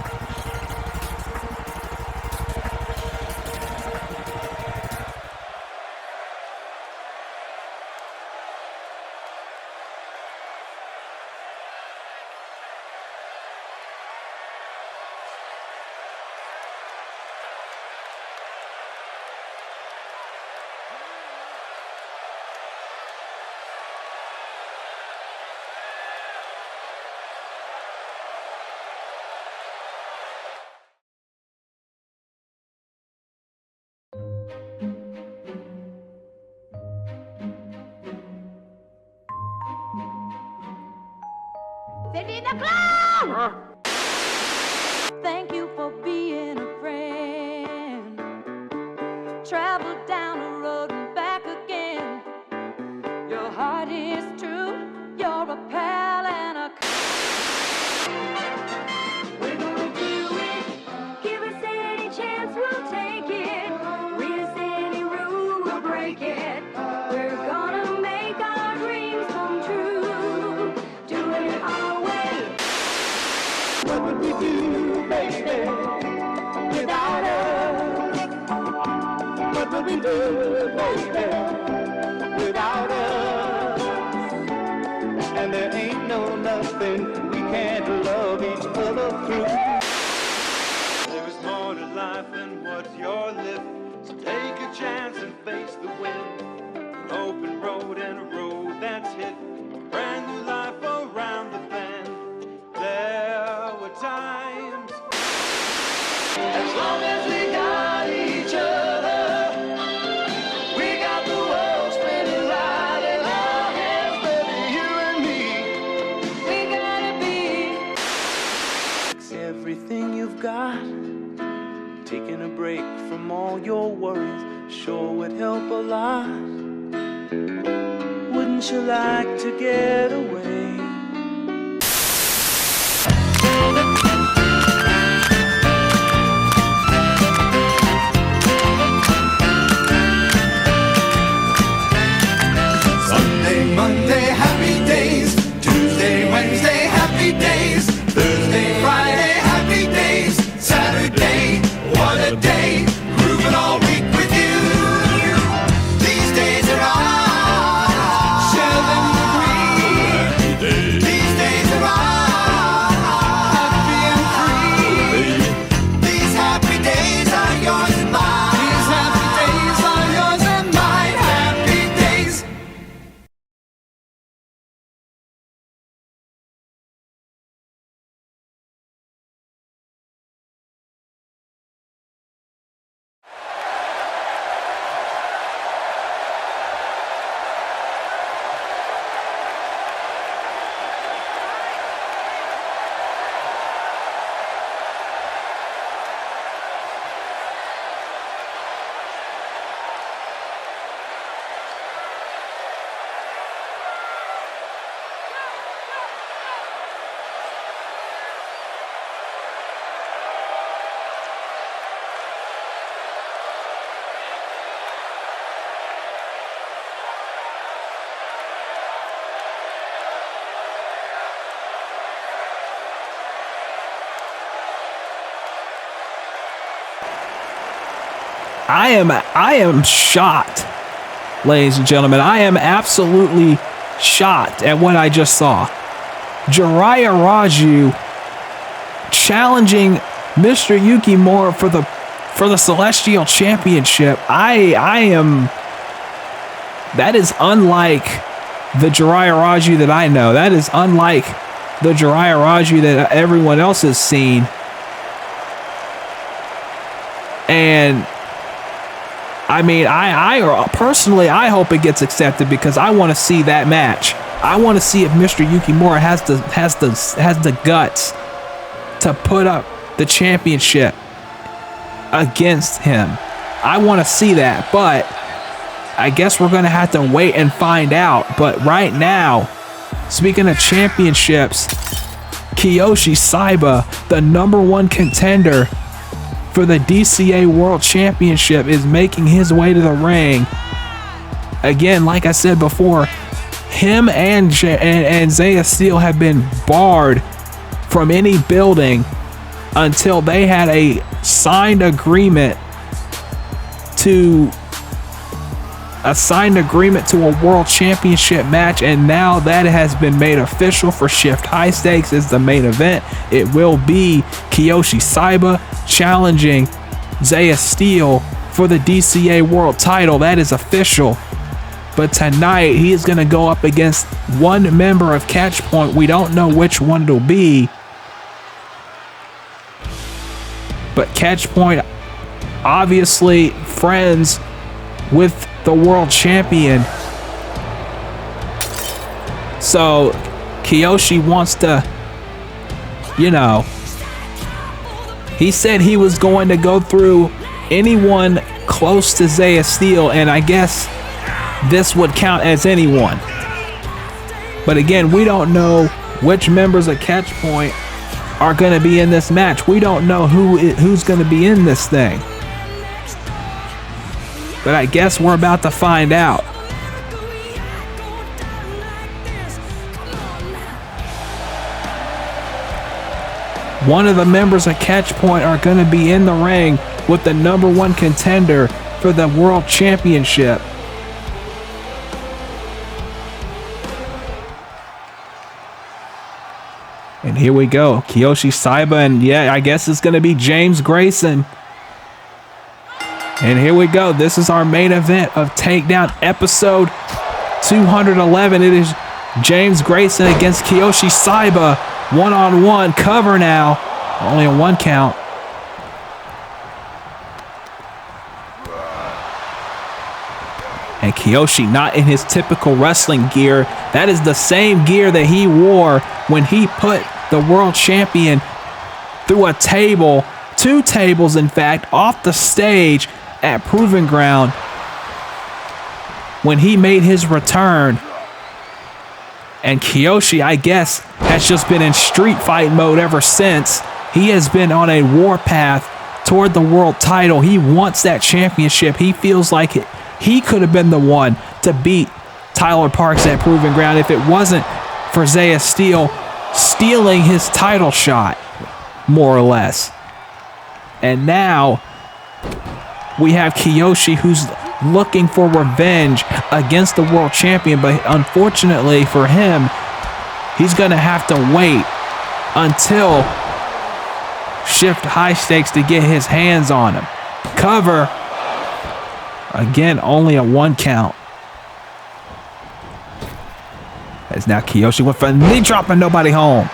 Cindy the Clown! Thank you for being a friend. Travel down the road and back again. Your heart is true. You're a pal and a... We're gonna do it. Give us any chance, we'll take it. Read us any rule, we'll break it. We're gonna make our dreams come true. Do it our way. What would we do, baby, without us? What would we do, baby, without us? And there ain't no nothing we can't love each other through. There's more to life than what you're living. So take a chance and face the wind. An open road and a road that's hit. Brand new life around the bend. There were times. As long as we got each other, we got the world spinning right in our hands, baby, you and me. We gotta be. It's everything you've got. Taking a break from all your worries sure would help a lot. Wouldn't you like to get away? Sunday, Monday, happy days. Tuesday, Wednesday, happy days. Thursday, Friday, happy days. Saturday, what a day. Grooving all week with you. These days are ours. Share them with me. These days are ours. Happy and free. These happy days are yours and mine. These happy days are yours and mine. Happy days. I am shocked, ladies and gentlemen. I am absolutely shocked at what I just saw. Jiraiya Raju challenging Mr. Yukimura for the Celestial Championship. I That is unlike the Jiraiya Raju that I know. That is unlike the Jiraiya Raju that everyone else has seen. And I mean, I personally, I hope it gets accepted because I want to see that match. I want to see if Mr. Yukimura has the guts to put up the championship against him. I want to see that, but I guess we're going to have to wait and find out. But right now, speaking of championships, Kiyoshi Saiba, the #1 contender for the DCA World Championship, is making his way to the ring. Again, like I said before, him and Zaya Steele have been barred from any building until they had a signed agreement to a world championship match, and now that has been made official for Shift High Stakes as the main event. It will be Kiyoshi Saiba challenging Zaya Steele for the DCA World title. That is official. But tonight he is going to go up against one member of Catch Point. We don't know which one it'll be, but Catch Point obviously friends with the world champion. So Kiyoshi wants to, he said he was going to go through anyone close to Zaya Steele, and I guess this would count as anyone. But again, we don't know which members of Catch Point are going to be in this match. We don't know who's going to be in this thing. But I guess we're about to find out. One of the members of Catch Point are going to be in the ring with the #1 contender for the World Championship. And here we go. Kiyoshi Saiba, and I guess it's going to be James Grayson. And here we go. This is our main event of Takedown episode 211. It is James Grayson against Kiyoshi Saiba. One-on-one. Cover now. Only a 1 count. And Kiyoshi not in his typical wrestling gear. That is the same gear that he wore when he put the world champion through a table, 2 tables in fact, off the stage at Proving Ground when he made his return. And Kiyoshi, I guess, has just been in street fight mode ever since. He has been on a warpath toward the world title. He wants that championship. He feels like he could have been the one to beat Tyler Parks at Proving Ground if it wasn't for Zaya Steele stealing his title shot, more or less. And now we have Kiyoshi, who's looking for revenge against the world champion, but unfortunately for him, he's going to have to wait until Shift High Stakes to get his hands on him. Cover. Again, only a 1 count. As now Kiyoshi went for a knee drop and nobody home.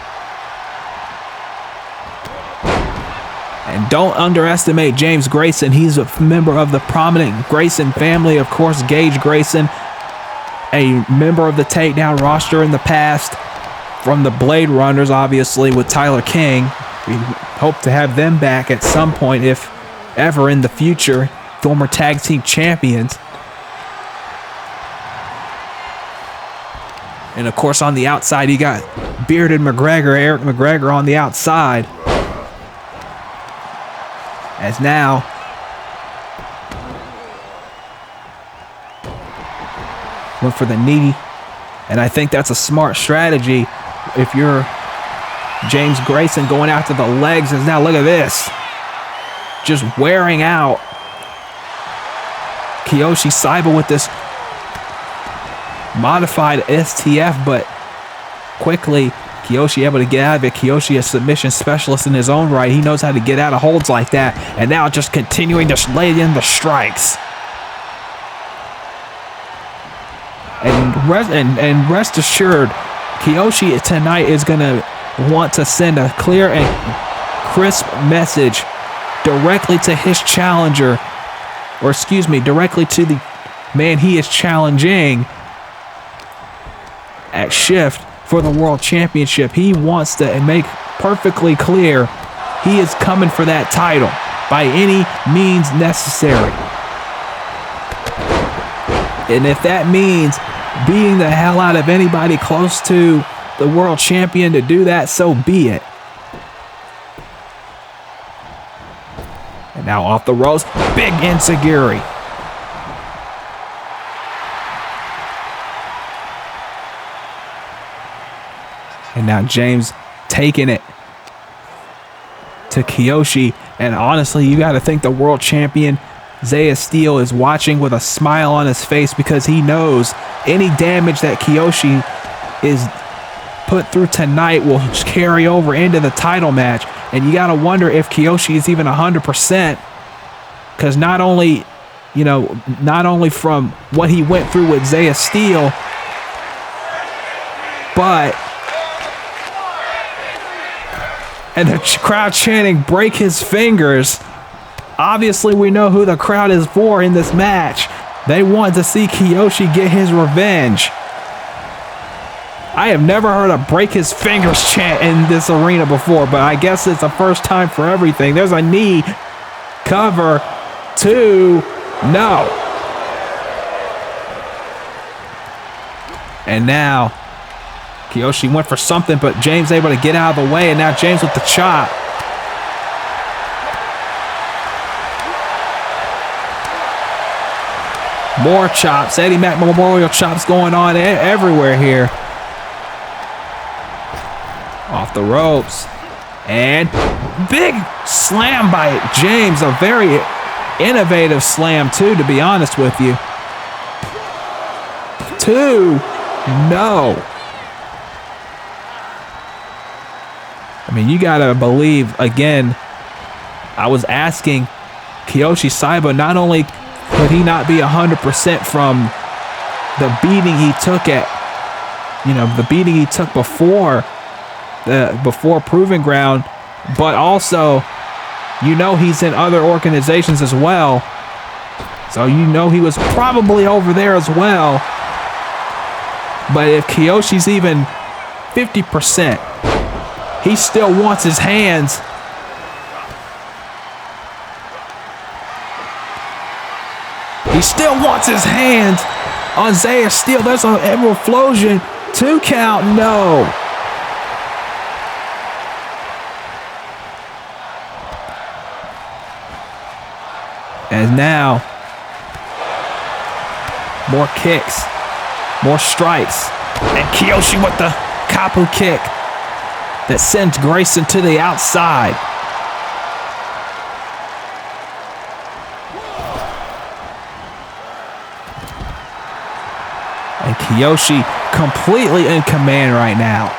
And don't underestimate James Grayson. He's a member of the prominent Grayson family. Of course, Gage Grayson, a member of the Takedown roster in the past from the Blade Runners, obviously, with Tyler King. We hope to have them back at some point, if ever in the future. Former tag team champions. And of course, on the outside, you got Bearded McGregor, Eric McGregor on the outside. As now went for the knee, and I think that's a smart strategy if you're James Grayson, going after the legs. As now look at this, just wearing out Kiyoshi Saiba with this modified STF, but quickly Kiyoshi able to get out of it. Kiyoshi, a submission specialist in his own right. He knows how to get out of holds like that. And now just continuing to lay in the strikes. And rest assured, Kiyoshi tonight is going to want to send a clear and crisp message directly to his challenger, or excuse me, directly to the man he is challenging at Shift for the World Championship. He wants to make perfectly clear he is coming for that title by any means necessary. And if that means beating the hell out of anybody close to the world champion to do that, so be it. And now off the ropes, big enziguri. And now James taking it to Kiyoshi. And honestly, you got to think the world champion Zaya Steele is watching with a smile on his face, because he knows any damage that Kiyoshi is put through tonight will carry over into the title match. And you got to wonder if Kiyoshi is even 100%, because not only from what he went through with Zaya Steele, but and the crowd chanting "break his fingers." Obviously, we know who the crowd is for in this match. They want to see Kiyoshi get his revenge. I have never heard a "break his fingers" chant in this arena before, but I guess it's the first time for everything. There's a knee, cover, 2, no. And now Kiyoshi went for something, but James able to get out of the way, and now James with the chop. More chops. Eddie Mack Memorial chops going on everywhere here. Off the ropes. And big slam by James. A very innovative slam, too, to be honest with you. 2. No. I mean, you got to believe, again, I was asking Kiyoshi Saiba, not only could he not be 100% from the beating he took before Proving Ground, but also, he's in other organizations as well. So he was probably over there as well. But if Kiyoshi's even 50%, he still wants his hands. He still wants his hands on Zaya Steele. There's an Emerald Flosion. 2 count, no. And now, more kicks, more strikes. And Kiyoshi with the Kapu kick that sends Grayson to the outside. And Kiyoshi completely in command right now.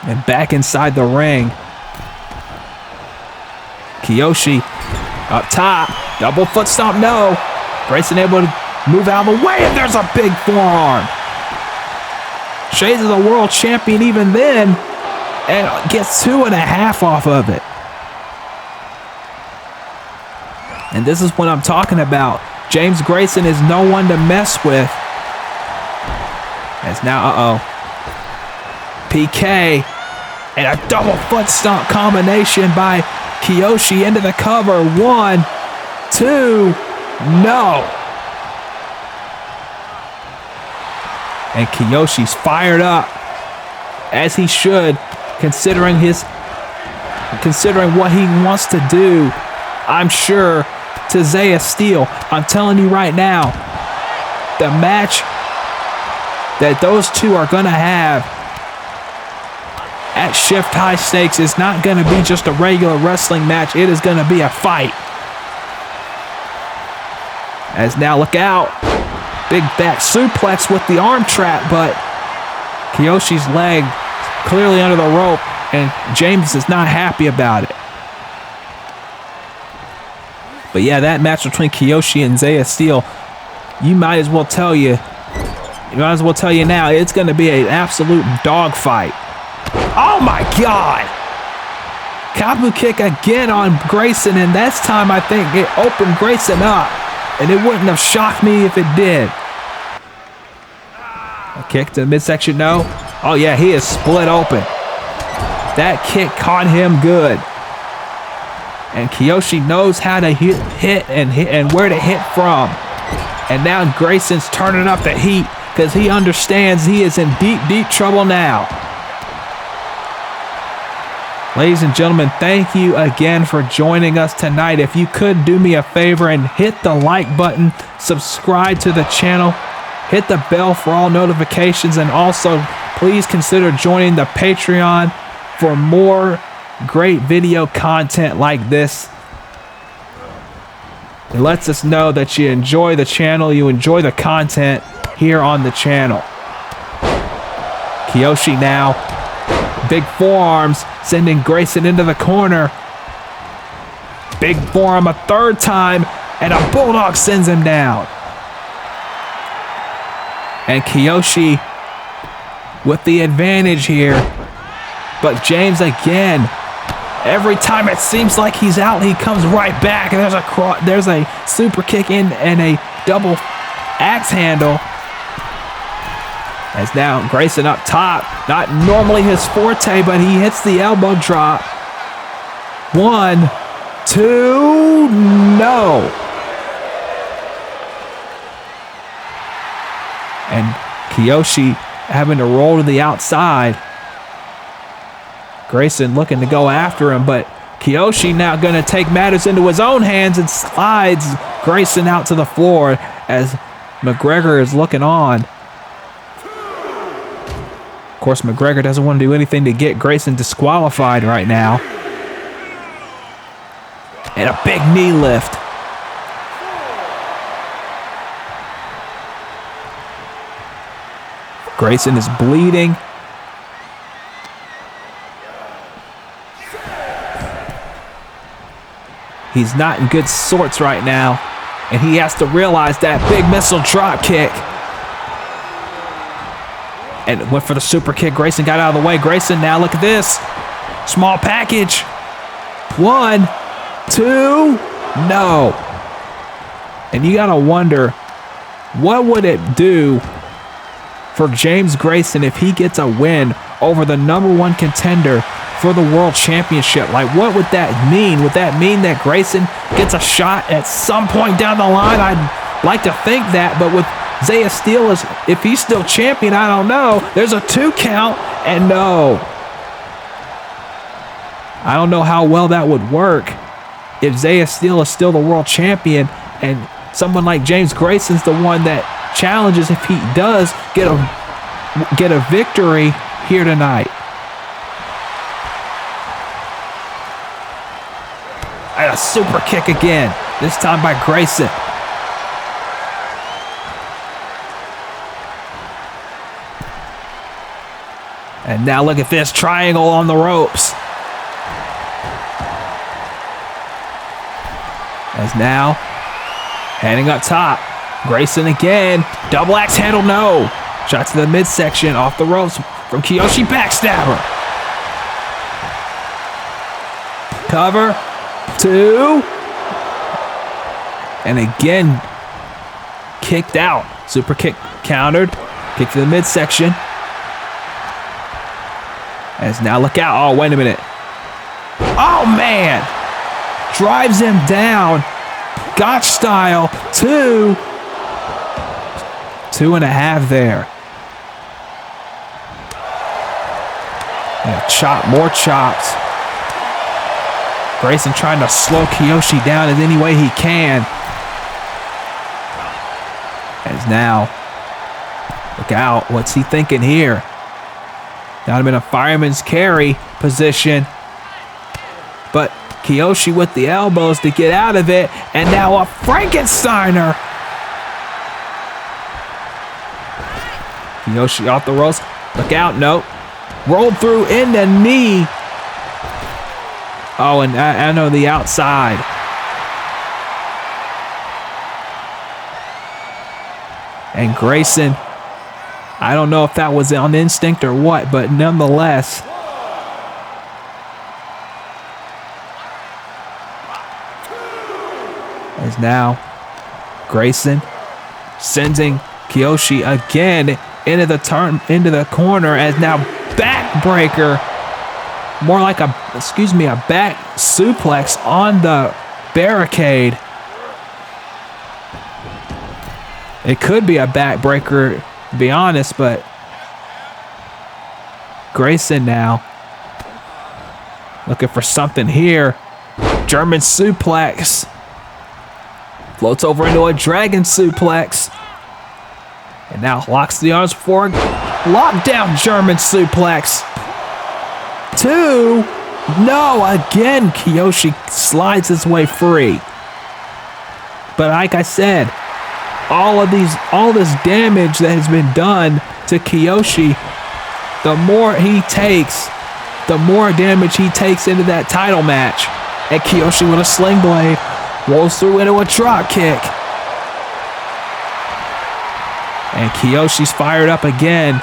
And back inside the ring. Kiyoshi up top. Double foot stomp, no. Grayson able to move out of the way, and there's a big forearm. Shades of the world champion even then, and gets 2.5 off of it. And this is what I'm talking about. James Grayson is no one to mess with. As now, PK, and a double foot stomp combination by Kiyoshi into the cover. 1, 2, no. And Kiyoshi's fired up, as he should, considering what he wants to do, I'm sure, to Zaya Steele. I'm telling you right now, the match that those two are going to have at Shift High Stakes is not going to be just a regular wrestling match. It is going to be a fight. As now, look out. Big back suplex with the arm trap, but Kiyoshi's leg clearly under the rope, and James is not happy about it. But yeah, that match between Kiyoshi and Zaya Steele, you might as well tell you now, it's going to be an absolute dogfight. Oh my God! Kabu kick again on Grayson, and this time I think it opened Grayson up, and it wouldn't have shocked me if it did. A kick to the midsection, no. Oh yeah, he is split open. That kick caught him good. And Kiyoshi knows how to hit and where to hit from. And now Grayson's turning up the heat because he understands he is in deep, deep trouble now. Ladies and gentlemen, thank you again for joining us tonight. If you could do me a favor and hit the like button, subscribe to the channel, hit the bell for all notifications, and also please consider joining the Patreon for more great video content like this. It lets us know that you enjoy the channel, you enjoy the content here on the channel. Kiyoshi now, big forearms, sending Grayson into the corner. Big forearm a third time, and a bulldog sends him down. And Kiyoshi with the advantage here. But James again, every time it seems like he's out, he comes right back. And there's a super kick in and a double axe handle. As now Grayson up top, not normally his forte, but he hits the elbow drop. 1, 2, no. And Kiyoshi having to roll to the outside. Grayson looking to go after him, but Kiyoshi now going to take matters into his own hands and slides Grayson out to the floor as McGregor is looking on. Of course, McGregor doesn't want to do anything to get Grayson disqualified right now. And a big knee lift. Grayson is bleeding. He's not in good sorts right now, and he has to realize that big missile drop kick. And went for the super kick. Grayson got out of the way. Grayson now, look at this. Small package. 1, 2, no. And you gotta wonder, what would it do for James Grayson if he gets a win over the #1 contender for the World Championship? Like, what would that mean? Would that mean that Grayson gets a shot at some point down the line? I'd like to think that, but with Zaya Steele, if he's still champion, I don't know. There's a 2 count, and no. I don't know how well that would work if Zaya Steele is still the world champion and someone like James Grayson's the one that challenges if he does get a victory here tonight. And a super kick again, this time by Grayson. And now look at this triangle on the ropes. As now, heading up top, Grayson again, double axe handle, no. Shot to the midsection, off the ropes from Kiyoshi, backstabber. Cover, 2. And again, kicked out. Super kick countered, kick to the midsection. As now, look out. Oh, wait a minute. Oh, man. Drives him down. Gotch style. 2. 2.5 there. And a chop, more chops. Grayson trying to slow Kiyoshi down in any way he can. As now, look out. What's he thinking here? Got him in a fireman's carry position. But Kiyoshi with the elbows to get out of it. And now a Frankensteiner. Kiyoshi off the ropes. Look out, no. Rolled through in the knee. Oh, and I know the outside. And Grayson, I don't know if that was on instinct or what, but nonetheless, as now Grayson sending Kiyoshi again into the corner, as now backbreaker, more like a back suplex on the barricade. It could be a backbreaker, to be honest, but Grayson now looking for something here. German suplex. Floats over into a dragon suplex. And now locks the arms forward. Lockdown German suplex. 2. No, again, Kiyoshi slides his way free. But like I said, all this damage that has been done to Kiyoshi, the more he takes, the more damage he takes into that title match. And Kiyoshi with a sling blade rolls through into a drop kick. And Kiyoshi's fired up again,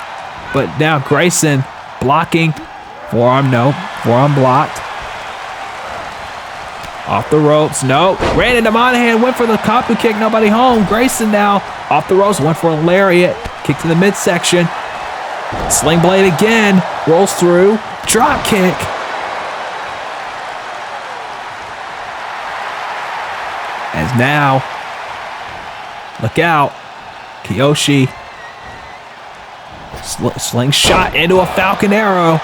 but now Grayson blocking. Forearm blocked. Off the ropes, no. Ran into Monahan, went for the Kapu kick, nobody home. Grayson now off the ropes, went for a lariat. Kick to the midsection. Sling blade again, rolls through. Drop kick. As now, look out, Kiyoshi slingshot into a Falcon Arrow.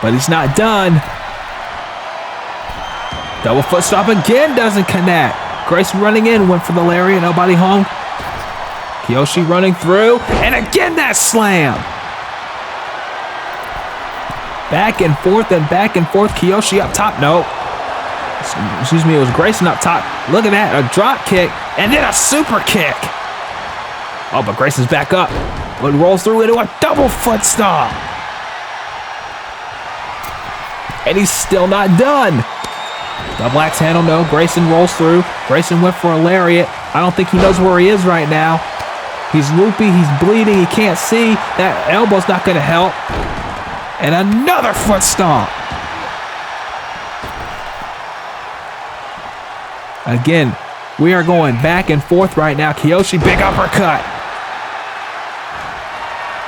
But he's not done. Double foot stop again, doesn't connect. Grayson running in, went for the lariat, nobody home. Kiyoshi running through, and again that slam. Back and forth, Kiyoshi up top, no. Excuse me, it was Grayson up top. Look at that, a drop kick, and then a super kick. Oh, but Grayson's back up. But rolls through into a double foot stomp. And he's still not done. Double axe handle, no. Grayson rolls through. Grayson went for a lariat. I don't think he knows where he is right now. He's loopy, he's bleeding, he can't see. That elbow's not gonna help. And another foot stomp. Again, we are going back and forth right now. Kiyoshi, big uppercut.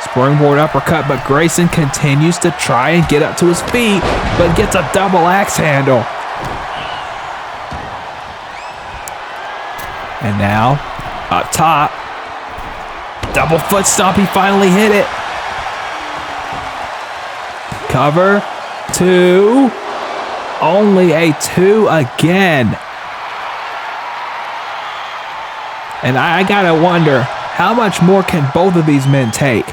Springboard uppercut, but Grayson continues to try and get up to his feet, but gets a double axe handle. And now, up top, double foot stomp, he finally hit it. Cover, 2, only a 2 again. And I gotta wonder, how much more can both of these men take?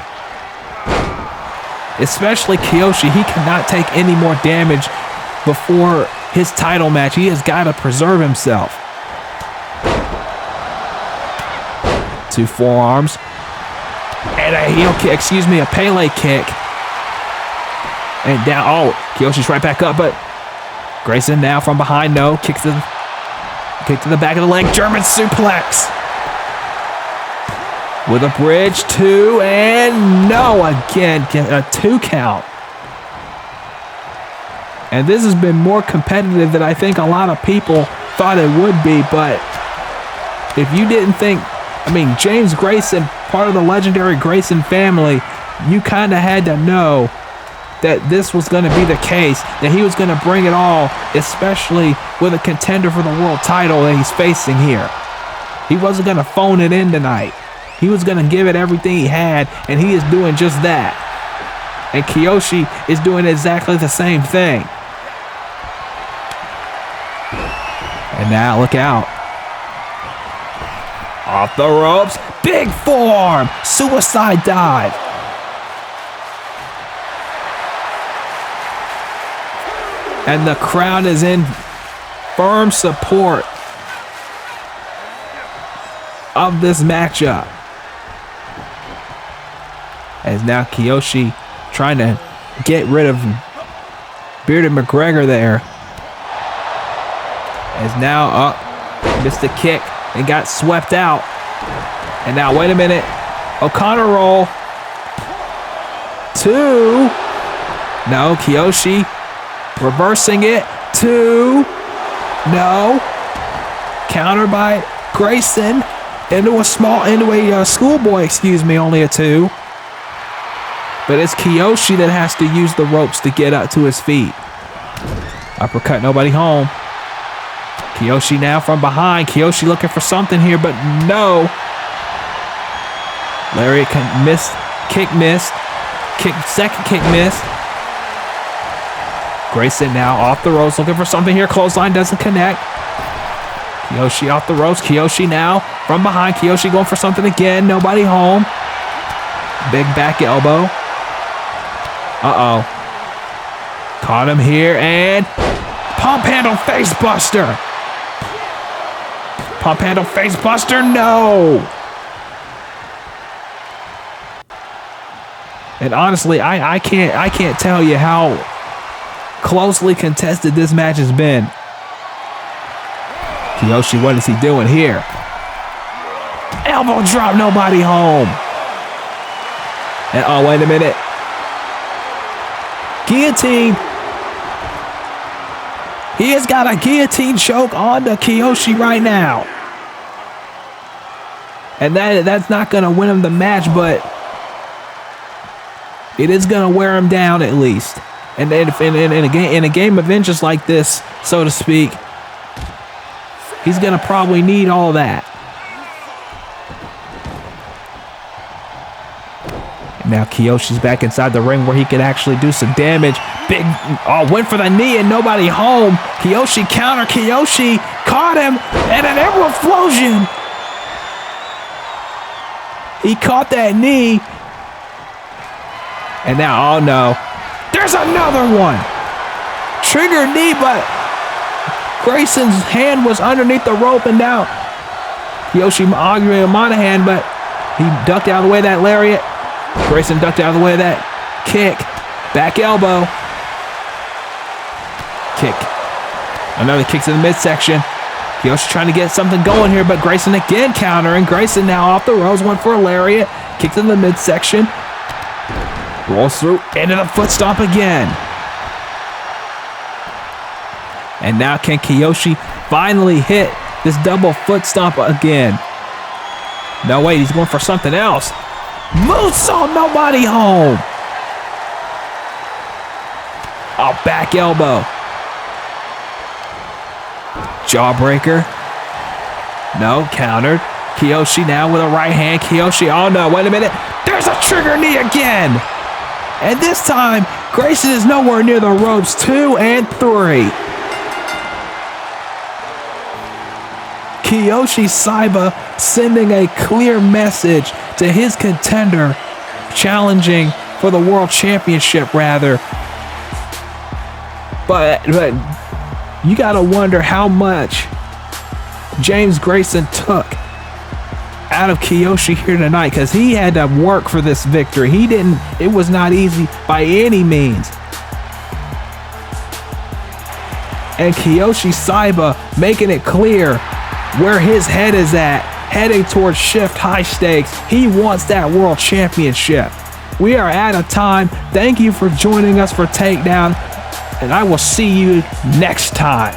Especially Kiyoshi, he cannot take any more damage before his title match. He has got to preserve himself. 2 forearms. And a heel kick, a Pele kick. And down, oh, Kiyoshi's right back up, but Grayson now from behind, no. Kick to the back of the leg, German suplex. With a bridge, 2, and no, again, a 2 count. And this has been more competitive than I think a lot of people thought it would be, but if you didn't think, James Grayson, part of the legendary Grayson family, you kind of had to know that this was going to be the case, that he was going to bring it all, especially with a contender for the world title that he's facing here. He wasn't going to phone it in tonight. He was going to give it everything he had, and he is doing just that. And Kiyoshi is doing exactly the same thing. And now, look out. Off the ropes, big forearm, suicide dive. And the crowd is in firm support of this matchup. As now Kiyoshi trying to get rid of Bearded McGregor there. As now up, missed the kick and got swept out. And now, wait a minute. O'Connor roll. 2. No, Kiyoshi reversing it. 2. No. Counter by Grayson into a schoolboy, only a 2. But it's Kiyoshi that has to use the ropes to get up to his feet. Uppercut, nobody home. Kiyoshi now from behind. Kiyoshi looking for something here, but no. Lariat missed. Kick missed. Second kick missed. Grayson now off the ropes looking for something here. Clothesline doesn't connect. Kiyoshi off the ropes. Kiyoshi now from behind. Kiyoshi going for something again. Nobody home. Big back elbow. Uh-oh. Caught him here and pump handle face buster. Pump handle face buster. No. And honestly, I can't tell you how closely contested this match has been. Kiyoshi, what is he doing here? Elbow drop, nobody home. And oh, wait a minute. Guillotine. He has got a guillotine choke on the Kiyoshi right now. And that's not going to win him the match, but it is going to wear him down at least. And then in a game of inches like this, so to speak, he's going to probably need all that. And now Kiyoshi's back inside the ring where he can actually do some damage. Went for the knee and nobody home. Kiyoshi counter. Kiyoshi caught him and an arrow explosion. He caught that knee. And now, oh no. There's another one. Trigger knee, but Grayson's hand was underneath the rope, and now Kiyoshi arguing with Monahan, but he ducked out of the way of that lariat. Grayson ducked out of the way of that kick. Back elbow. Kick. Another kick to the midsection. Kiyoshi trying to get something going here, but Grayson again countering. Grayson now off the ropes, went for a lariat. Kick to the midsection. Rolls through into the foot stomp again. And now can Kiyoshi finally hit this double foot stomp again? No, wait, he's going for something else. Moonsault, nobody home. Oh, back elbow. Jawbreaker. No, countered. Kiyoshi now with a right hand. Kiyoshi, oh no, wait a minute. There's a trigger knee again. And this time, Grayson is nowhere near the ropes. 2 and 3. Kiyoshi Saiba sending a clear message to his contender, challenging for the World Championship, rather. But you got to wonder how much James Grayson took out of Kiyoshi here tonight, because he had to work for this victory. It was not easy by any means. And Kiyoshi Saiba making it clear where his head is at, heading towards Shift High Stakes. He wants that World Championship. We are out of time. Thank you for joining us for Takedown, and I will see you next time.